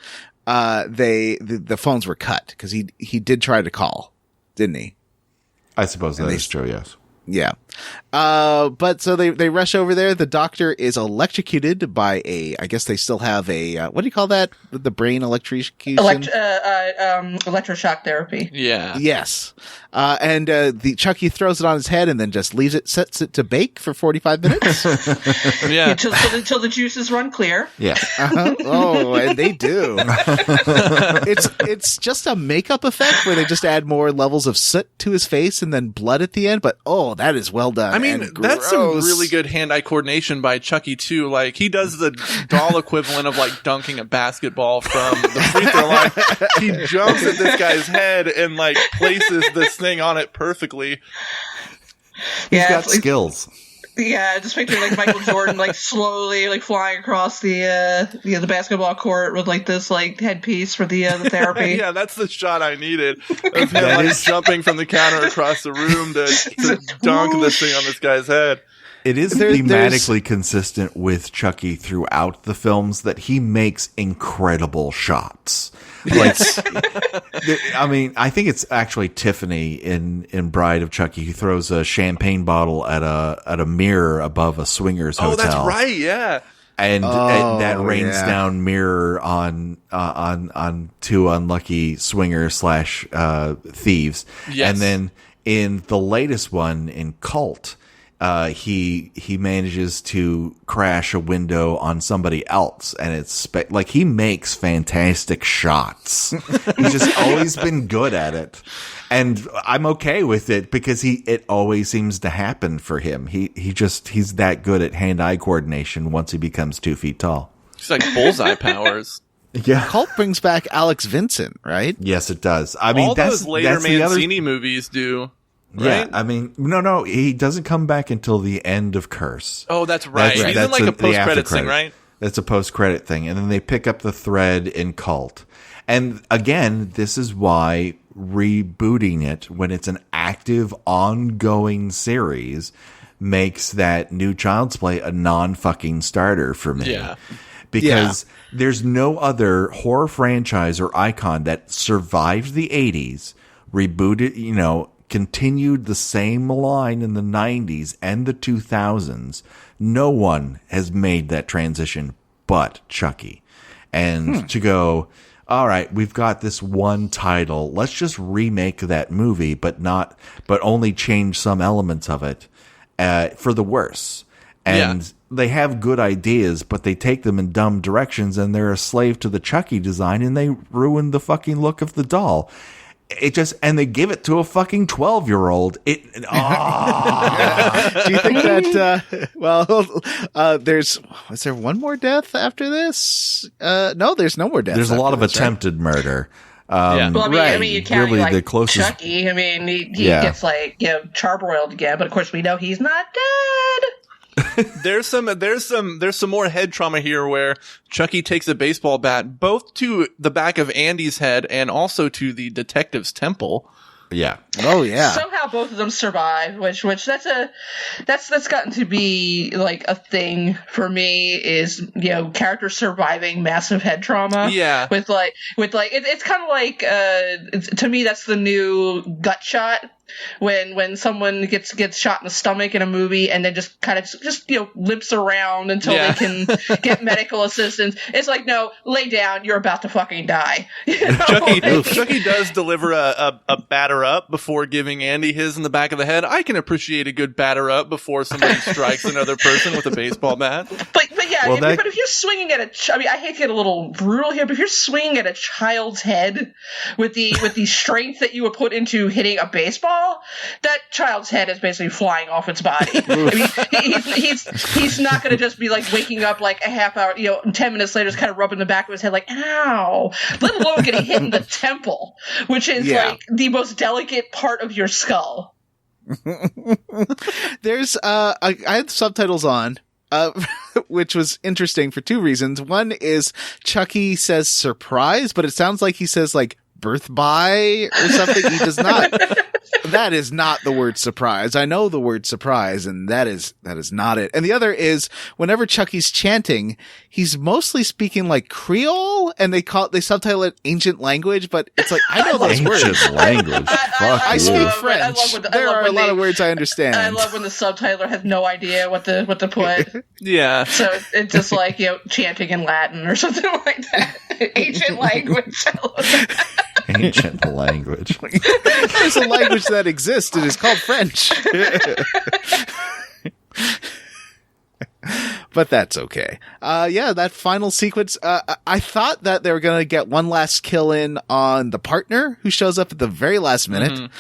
the phones were cut because he did try to call, didn't he? I suppose that is true. Yes. Yeah. But so they rush over there. The doctor is electrocuted by I guess they still have what do you call that? The brain electrocution? Electroshock therapy. Yeah. Yes. And the Chucky throws it on his head and then just sets it to bake for 45 minutes. Yeah. Until the juices run clear. Yeah. Oh, and they do. It's just a makeup effect where they just add more levels of soot to his face and then blood at the end, but that is well done. I mean, that's some really good hand-eye coordination by Chucky too. Like, he does the doll equivalent of like dunking a basketball from the free throw line. He jumps at this guy's head and like places this thing on it perfectly. He's got skills. Yeah, just picture like Michael Jordan like slowly like flying across the basketball court with like this like headpiece for the therapy. Yeah, that's the shot I needed of him like jumping from the counter across the room to dunk this thing on this guy's head. It is thematically consistent with Chucky throughout the films that he makes incredible shots. Like, I mean, I think it's actually Tiffany in Bride of Chucky who throws a champagne bottle at a mirror above a swingers hotel. Oh, that's right, yeah. And that rains down mirror on two unlucky swingers / thieves. Yes. And then in the latest one, in Cult, he manages to crash a window on somebody else, and it's like he makes fantastic shots. He's just always been good at it, and I'm okay with it because it always seems to happen for him. He's that good at hand-eye coordination once he becomes 2 feet tall. He's like bullseye powers. Yeah, Cult brings back Alex Vincent, right? Yes, it does. I mean, all those later Mancini other movies do. Right? Yeah, I mean, no, he doesn't come back until the end of Curse. Oh, that's right. He's in like a post-credit thing, right? That's a post-credit thing. And then they pick up the thread in Cult. And again, this is why rebooting it when it's an active, ongoing series makes that new Child's Play a non-fucking starter for me. Yeah. Because there's no other horror franchise or icon that survived the 80s, rebooted, continued the same line in the 90s and the 2000s. No one has made that transition but Chucky. And to go, all right, we've got this one title. Let's just remake that movie, but only change some elements of it for the worse. And they have good ideas, but they take them in dumb directions, and they're a slave to the Chucky design, and they ruin the fucking look of the doll. And they give it to a fucking 12-year-old. Do you think that, is there one more death after this? No, there's no more deaths. There's a lot of attempted murder. Well, I mean, you can't really like the closest... Chucky. I mean, he gets charbroiled again, but of course we know he's not dead. There's some more head trauma here where Chucky takes a baseball bat both to the back of Andy's head and also to the detective's temple. Yeah. Oh yeah. Somehow both of them survive, which that's gotten to be like a thing for me is characters surviving massive head trauma. Yeah. With it's kind of like to me that's the new gut shot. When someone gets shot in the stomach in a movie and then just limps around until they can get medical assistance. It's like, no, lay down, you're about to fucking die. Chucky does deliver a batter up before giving Andy his in the back of the head. I can appreciate a good batter up before somebody strikes another person with a baseball bat. But Yeah, but if you're swinging at I mean, I hate to get a little brutal here, but if you're swinging at a child's head with the strength that you would put into hitting a baseball, that child's head is basically flying off its body. I mean, he's not going to just be like waking up like a half hour, 10 minutes later, just kind of rubbing the back of his head like, ow. Let alone getting hit in the temple, which is like the most delicate part of your skull. There's I had subtitles on. Which was interesting for two reasons. One is Chucky says surprise, but it sounds like he says like birth by or something. He does not. That is not the word surprise. I know the word surprise, and that is not it. And the other is whenever Chucky's chanting, he's mostly speaking like Creole, and they subtitle it ancient language, but it's like, I know those words. Ancient language. I speak French. There are a lot of words I understand. I love when the subtitler has no idea what to put. Yeah. So it's just like, chanting in Latin or something like that. Ancient language. I love that. Ancient language. There's a language that exists. It is called French. But that's okay. That final sequence, I thought that they were going to get one last kill in on the partner who shows up at the very last minute.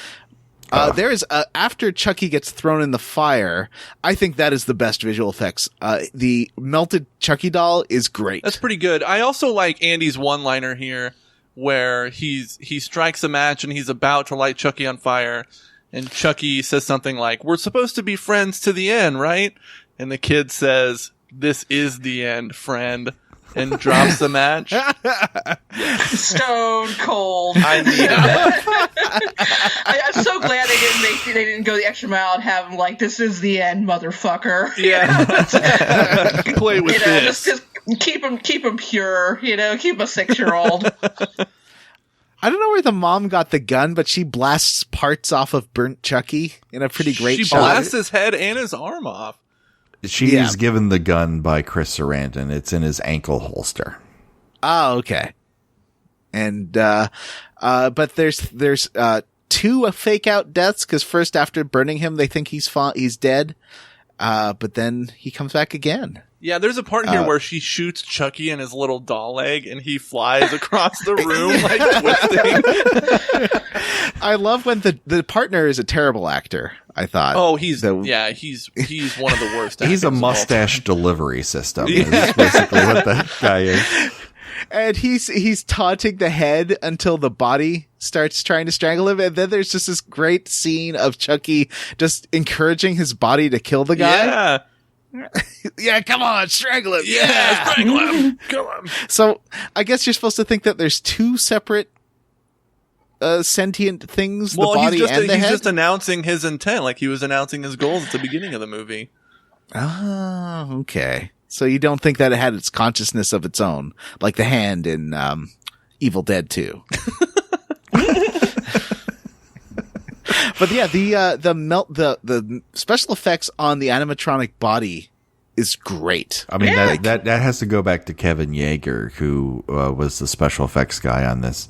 Mm-hmm. There is, after Chucky gets thrown in the fire, I think that is the best visual effects. The melted Chucky doll is great. That's pretty good. I also like Andy's one-liner here, where he strikes a match and he's about to light Chucky on fire, and Chucky says something like, "We're supposed to be friends to the end, right?" And the kid says, "This is the end, friend," and drops the match. Stone cold. I need it. I'm so glad they didn't go the extra mile and have him like, "This is the end, motherfucker." Yeah. Play with this. Just keep him pure. Keep a 6-year-old. I don't know where the mom got the gun, but she blasts parts off of burnt Chucky in a pretty great shot. She blasts his head and his arm off. She's given the gun by Chris Sarandon. It's in his ankle holster. Oh, okay. And, but there's two fake out deaths, because first after burning him, they think he's dead. But then he comes back again. Yeah, there's a part here where she shoots Chucky in his little doll leg, and he flies across the room like twisting. I love when the partner is a terrible actor. I thought. Oh, he's one of the worst. He's a mustache delivery system. Is basically what that guy is. And he's taunting the head until the body starts trying to strangle him, and then there's just this great scene of Chucky just encouraging his body to kill the guy. Yeah. Yeah, come on, strangle him. Yeah, strangle him. Kill him. So I guess you're supposed to think that there's two separate sentient things, the body and the head? He's just announcing his intent, like he was announcing his goals at the beginning of the movie. Oh, okay. So you don't think that it had its consciousness of its own, like the hand in Evil Dead 2. But yeah, the special effects on the animatronic body is great. I mean, that has to go back to Kevin Yeager, who was the special effects guy on this.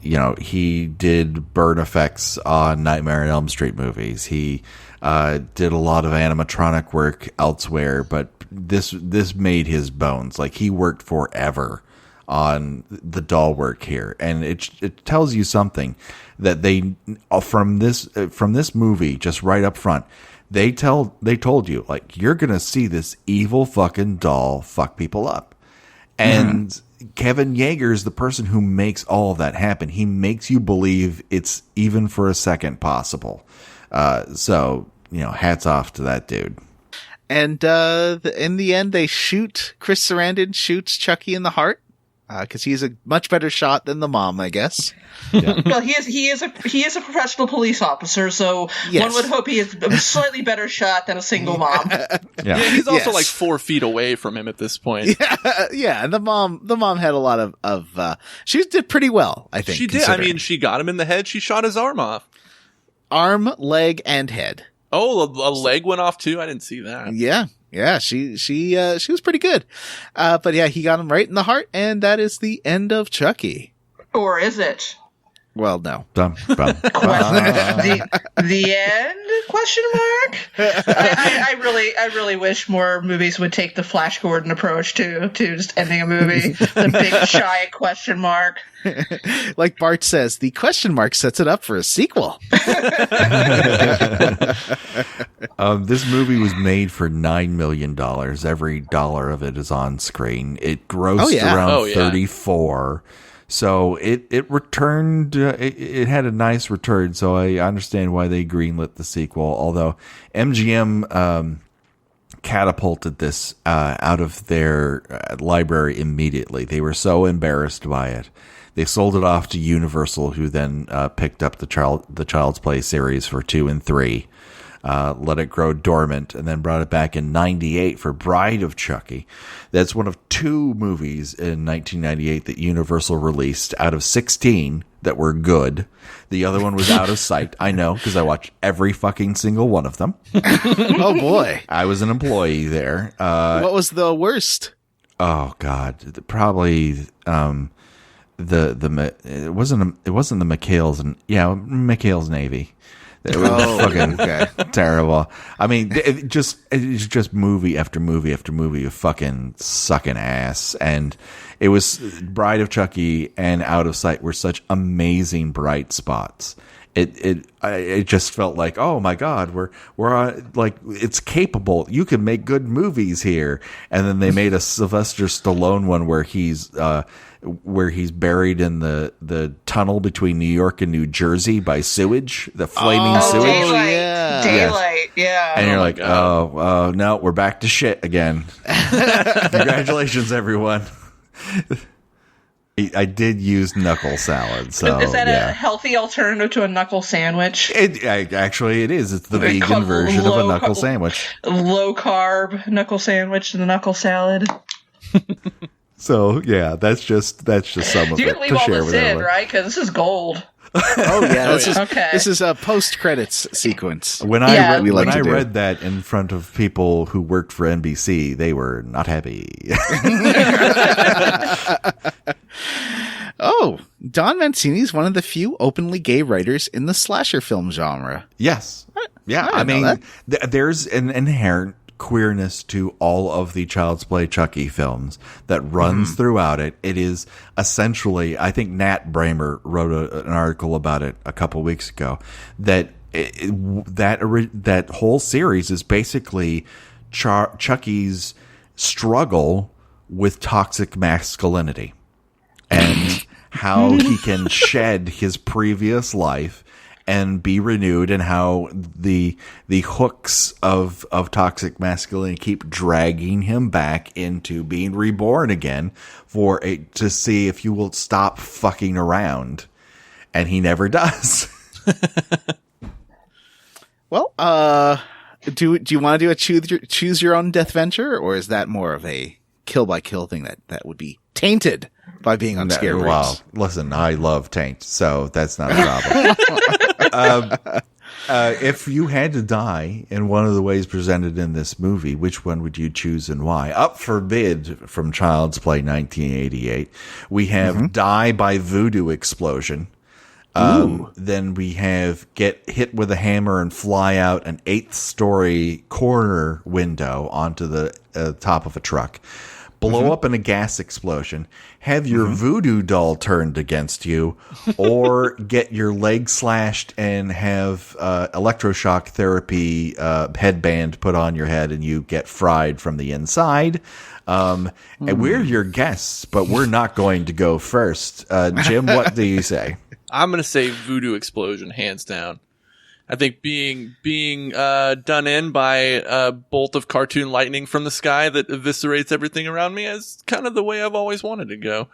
He did burn effects on Nightmare on Elm Street movies. He did a lot of animatronic work elsewhere, but this made his bones. Like, he worked forever on the doll work here, and it tells you something that they from this movie, just right up front, they told you, like, you're gonna see this evil fucking doll fuck people up, and Kevin Yeager is the person who makes all of that happen. He makes you believe it's even for a second possible. So hats off to that dude. And in the end, Chris Sarandon shoots Chucky in the heart, because he's a much better shot than the mom, I guess. Yeah. Well, he is a professional police officer, so one would hope he is a slightly better shot than a single mom. Yeah, he's also like 4 feet away from him at this point. Yeah, and the mom had a lot of she did pretty well, I think. She did. I mean, she got him in the head. She shot his arm off. Arm, leg, and head. Oh, a leg went off too? I didn't see that. Yeah, she was pretty good. But yeah, he got him right in the heart, and that is the end of Chucky. Or is it? Well, no. The end? Question mark. I really wish more movies would take the Flash Gordon approach to just ending a movie. The big shy question mark. Like Bart says, the question mark sets it up for a sequel. This movie was made for $9 million. Every dollar of it is on screen. It grossed around 34. So it returned. It had a nice return. So I understand why they greenlit the sequel. Although MGM catapulted this out of their library immediately. They were so embarrassed by it. They sold it off to Universal, who then picked up the Child's Play series for 2 and 3. Let it grow dormant, and then brought it back in 98 for Bride of Chucky. That's one of 2 movies in 1998 that Universal released out of 16 that were good. The other one was Out of Sight. I know, because I watched every fucking single one of them. Oh, boy. I was an employee there. What was the worst? Oh, God. Probably... it wasn't the McHale's, and McHale's Navy. It was fucking terrible. I mean, it's just movie after movie after movie of fucking sucking ass. And it was Bride of Chucky and Out of Sight were such amazing bright spots. It just felt like, oh my God, we're like, it's capable. You can make good movies here. And then they made a Sylvester Stallone one where he's buried in the tunnel between New York and New Jersey by sewage, the flaming sewage. Daylight, yeah. And you're like, oh, no, we're back to shit again. Congratulations, everyone. I did use knuckle salad. So is that a healthy alternative to a knuckle sandwich? Actually, it is. It's the vegan version of a knuckle sandwich. Low carb knuckle sandwich and the knuckle salad. So yeah, that's just some of it. You can leave all this in, right? Because this is gold. Oh yeah, this is a post credits sequence. When I read that in front of people who worked for NBC, they were not happy. Oh, Don Mancini is one of the few openly gay writers in the slasher film genre. Yes. Yeah, I mean, there's an inherent queerness to all of the Child's Play Chucky films that runs throughout it. It is essentially, I think Nat Bramer wrote an article about it a couple weeks ago, that that whole series is basically Chucky's struggle with toxic masculinity and how he can shed his previous life and be renewed, and how the hooks of toxic masculinity keep dragging him back into being reborn again to see if you will stop fucking around. And he never does. Well, do you want to do a choose your own death venture, or is that more of a kill by kill thing that would be tainted by being on Scare Breaks? Well, listen, I love taint, so that's not a problem. If you had to die in one of the ways presented in this movie, which one would you choose and why? Up for bid from Child's Play 1988. We have Die by Voodoo Explosion. Then we have get hit with a hammer and fly out an 8th-story corner window onto the top of a truck. Blow up in a gas explosion, have your voodoo doll turned against you, or get your leg slashed and have electroshock therapy headband put on your head and you get fried from the inside. And we're your guests, but we're not going to go first. Jim, what do you say? I'm going to say voodoo explosion, hands down. I think being done in by a bolt of cartoon lightning from the sky that eviscerates everything around me is kind of the way I've always wanted to go.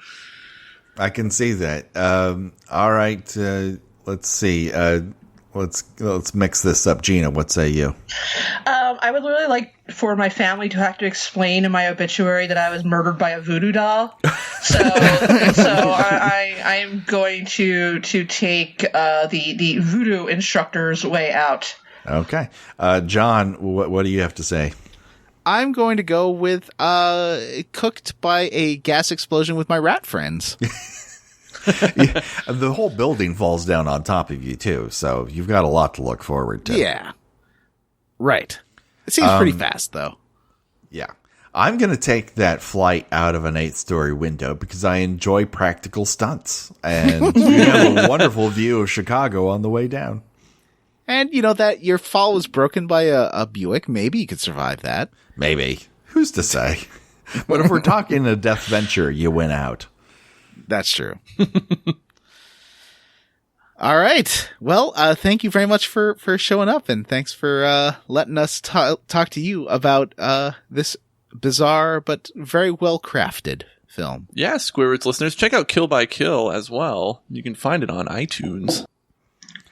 I can see that. All right, let's see. Let's mix this up. Gina, what say you? I would really like for my family to have to explain in my obituary that I was murdered by a voodoo doll. So I am going to take the voodoo instructor's way out. Okay, John, what do you have to say? I'm going to go with cooked by a gas explosion with my rat friends. The whole building falls down on top of you, too. So you've got a lot to look forward to. Yeah. Right. It seems pretty fast, though. Yeah. I'm going to take that flight out of an 8-story window because I enjoy practical stunts. And you have a wonderful view of Chicago on the way down. And you know that your fall was broken by a Buick. Maybe you could survive that. Maybe. Who's to say? But if we're talking a death venture, you win out. That's true. All right. Well, thank you very much for showing up, and thanks for letting us talk to you about this bizarre but very well crafted film. Yeah, Square Roots listeners, check out Kill by Kill as well. You can find it on iTunes.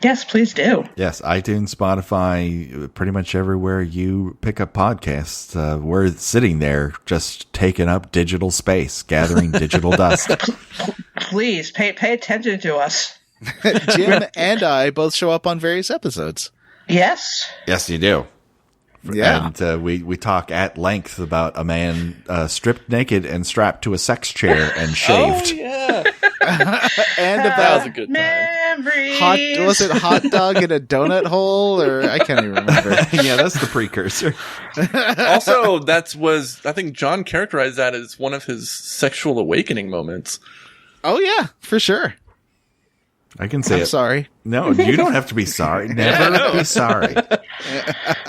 Yes, please do. Yes, iTunes, Spotify, pretty much everywhere you pick up podcasts. We're sitting there just taking up digital space, gathering digital dust. Please pay attention to us. Jim and I both show up on various episodes. Yes. Yes, you do. Yeah. And we talk at length about a man stripped naked and strapped to a sex chair and shaved. Oh, yeah. And That about was a good time. Memories. was it hot dog in a donut hole, or I can't even remember. Yeah, that's the precursor. Also, I think John characterized that as one of his sexual awakening moments. Oh yeah, for sure. I can say I'm sorry. No, you don't have to be sorry. Never be sorry.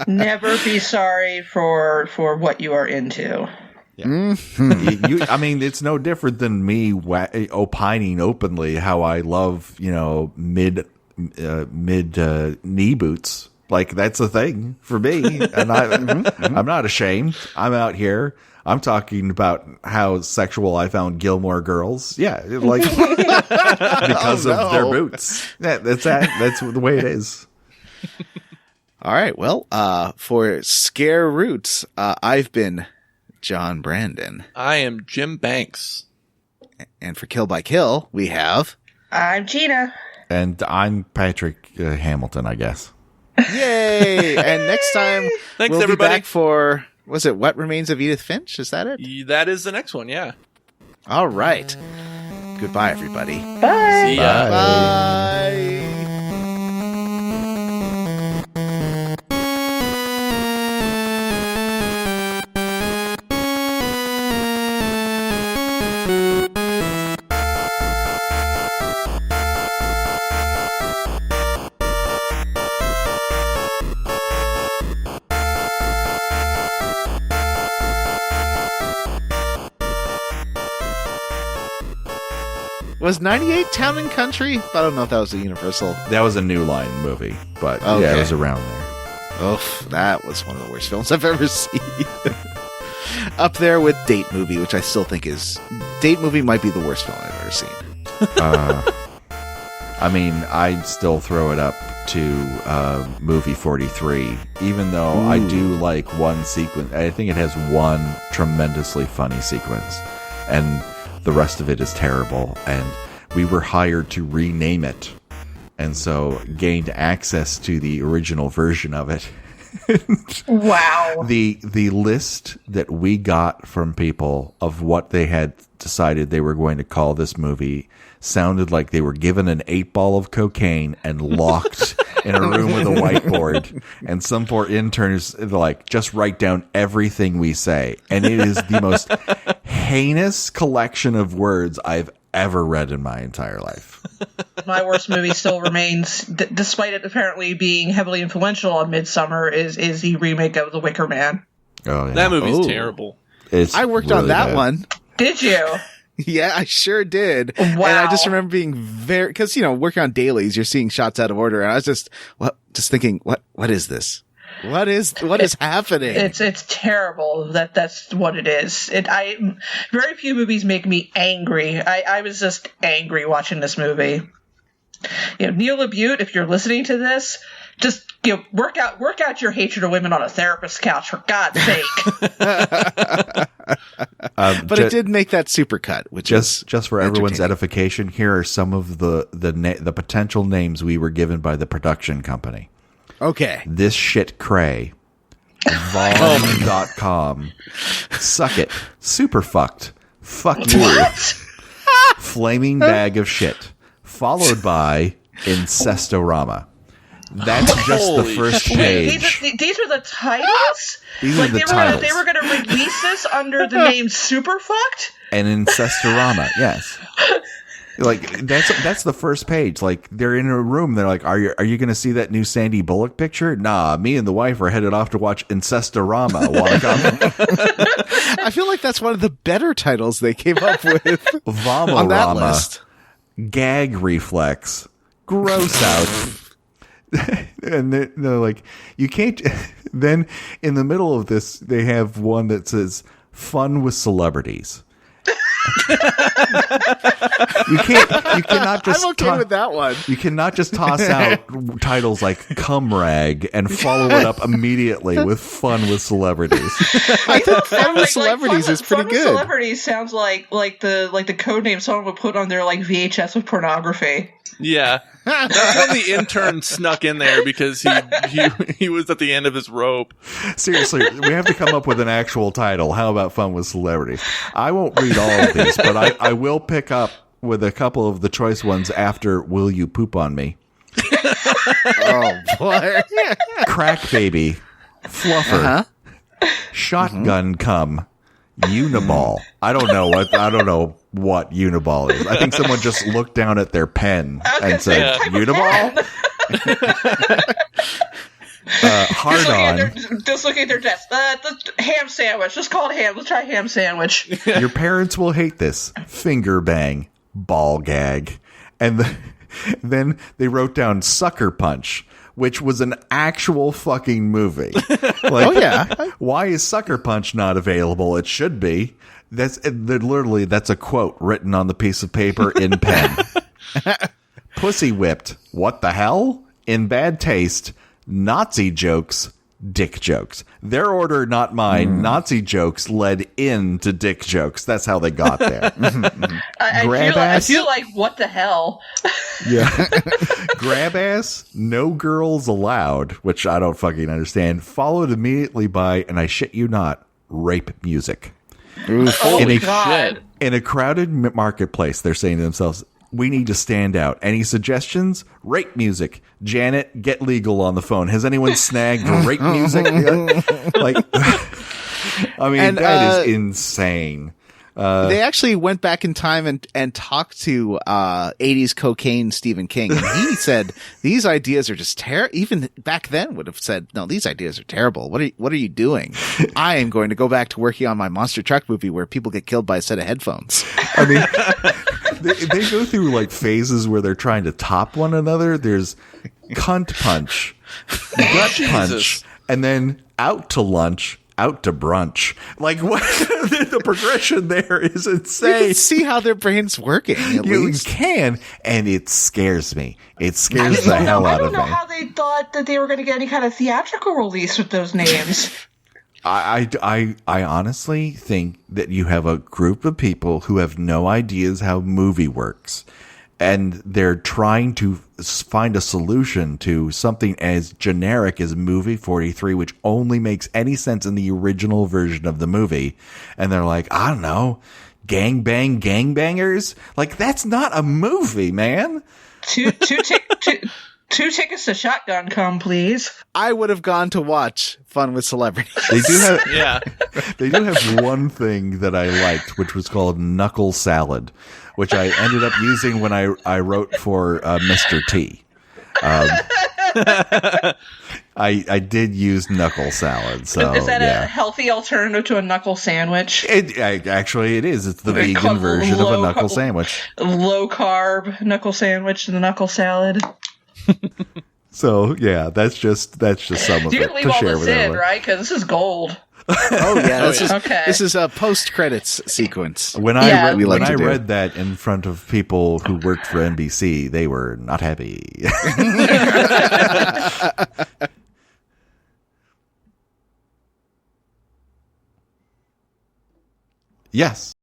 Never be sorry for what you are into. Yeah. I mean, it's no different than me opining openly how I love, mid knee boots. Like, that's a thing for me, and I'm not ashamed. I'm out here. I'm talking about how sexual I found Gilmore Girls. Yeah, like because of their boots. Yeah, that's the way it is. All right. Well, for Scare Roots, I've been John Brandon. I am Jim Banks. And for Kill by Kill, we have... I'm Gena. And I'm Patrick Hamilton, I guess. Yay! And next time, Thanks, we'll everybody. be back for... Was it What Remains of Edith Finch? Is that it? That is the next one, yeah. All right. Goodbye, everybody. Bye. See ya. Bye. Was 98 Town and Country? I don't know if that was a Universal. That was a New Line movie, but yeah, Okay. it was around there. Oof, that was one of the worst films I've ever seen. Up there with Date Movie, which I still think is... Date Movie might be the worst film I've ever seen. I mean, I'd still throw it up to movie 43, even though I do like one sequence. I think it has one tremendously funny sequence, and the rest of it is terrible. And we were hired to rename it, and so gained access to the original version of it. Wow. The list that we got from people of what they had decided they were going to call this movie sounded like they were given an 8-ball of cocaine and locked in a room with a whiteboard, and some poor intern is like, just write down everything we say. And it is the most heinous collection of words I've ever read in my entire life. My worst movie still remains, despite it apparently being heavily influential on Midsummer, is the remake of The Wicker Man. Oh, yeah. That movie's Oh. terrible. It's I worked on really that bad. one. Did you? Yeah, I sure did. Wow. And I just remember being very... Because, working on dailies, you're seeing shots out of order, and I was just thinking, what is this? What is happening? It's terrible. That's what it is. Very few movies make me angry. I was just angry watching this movie. Neil LaBute, if you're listening to this, just work out your hatred of women on a therapist's couch, for God's sake. But it did make that super cut, which is Just for everyone's entertaining. edification, here are some of the potential names we were given by the production company. Okay. This shit cray, Vaughn.com, suck it, super fucked, fuck you, What? Flaming Bag of Shit, followed by Incestorama. That's just the first page. These are the titles? These are the titles. They were going to release this under the name Superfucked? And Incestorama, yes. Like that's the first page. Like they're in a room. They're like, "Are you going to see that new Sandy Bullock picture?" Nah, me and the wife are headed off to watch Incestorama. Want to come? I feel like that's one of the better titles they came up with Vomorama, on that list. Gag Reflex, Gross Out, and they're like, you can't. Then in the middle of this, they have one that says "Fun with Celebrities." You cannot just. I'm okay with that one. You cannot just toss out titles like "Cum Rag" and follow it up immediately with "Fun with Celebrities." I think "Fun with Celebrities" is pretty Fun good. With Celebrities sounds like the code name someone would put on their like VHS with pornography. Yeah, that's when the intern snuck in there because he was at the end of his rope. Seriously, we have to come up with an actual title. How about "Fun with Celebrities"? I won't read all of these, but I will pick up with a couple of the choice ones after "Will You Poop on Me?" Oh boy! Crack Baby, Fluffer, Shotgun Cum, Uniball. I don't know what Uniball is. I think someone just looked down at their pen and said, "Uniball." Hard on. Just looking at their desk. The ham sandwich. Just call it ham. Let's try ham sandwich. Your parents will hate this. Finger bang, ball gag, and then they wrote down Sucker Punch, which was an actual fucking movie. Like, oh yeah. Why is Sucker Punch not available? It should be. That's a quote written on the piece of paper in pen. Pussy Whipped. What the hell? In bad taste. Nazi jokes. Dick jokes. Their order, not mine. Nazi jokes led into dick jokes. That's how they got there. I feel like what the hell? Yeah. Grab ass, no girls allowed, which I don't fucking understand. Followed immediately by, and I shit you not, rape music. Oh, God. In a crowded marketplace, they're saying to themselves, we need to stand out. Any suggestions? Rape music. Janet, get legal on the phone. Has anyone snagged rape music? Like, I mean, that is insane. They actually went back in time and talked to 80s cocaine Stephen King, and he said these ideas are just terrible. Even back then would have said, no, these ideas are terrible. What are you doing? I am going to go back to working on my monster truck movie where people get killed by a set of headphones. I mean, they go through like phases where they're trying to top one another. There's cunt punch, gut punch, and then out to lunch. Out to brunch. Like, what? The progression there is insane. You can see how their brain's working, at least. You can, and it scares me. It scares the hell out of me. I don't know how they thought that they were going to get any kind of theatrical release with those names. I honestly think that you have a group of people who have no ideas how movie works. And they're trying to find a solution to something as generic as Movie 43, which only makes any sense in the original version of the movie. And they're like, I don't know, gangbang gangbangers? Like, that's not a movie, man. Two tickets to Shotgun Come, please. I would have gone to watch Fun with Celebrities. They do have, They do have one thing that I liked, which was called Knuckle Salad, which I ended up using when I wrote for Mr. T. I did use Knuckle Salad. So is that a healthy alternative to a knuckle sandwich? Actually, it is. It's the vegan version of a knuckle sandwich. Low carb knuckle sandwich and the knuckle salad. So yeah, that's just some of it. You can leave all this in, right? Because this is gold. Oh yeah, this is a post credits sequence. When I read that in front of people who worked for NBC, they were not happy. Yes.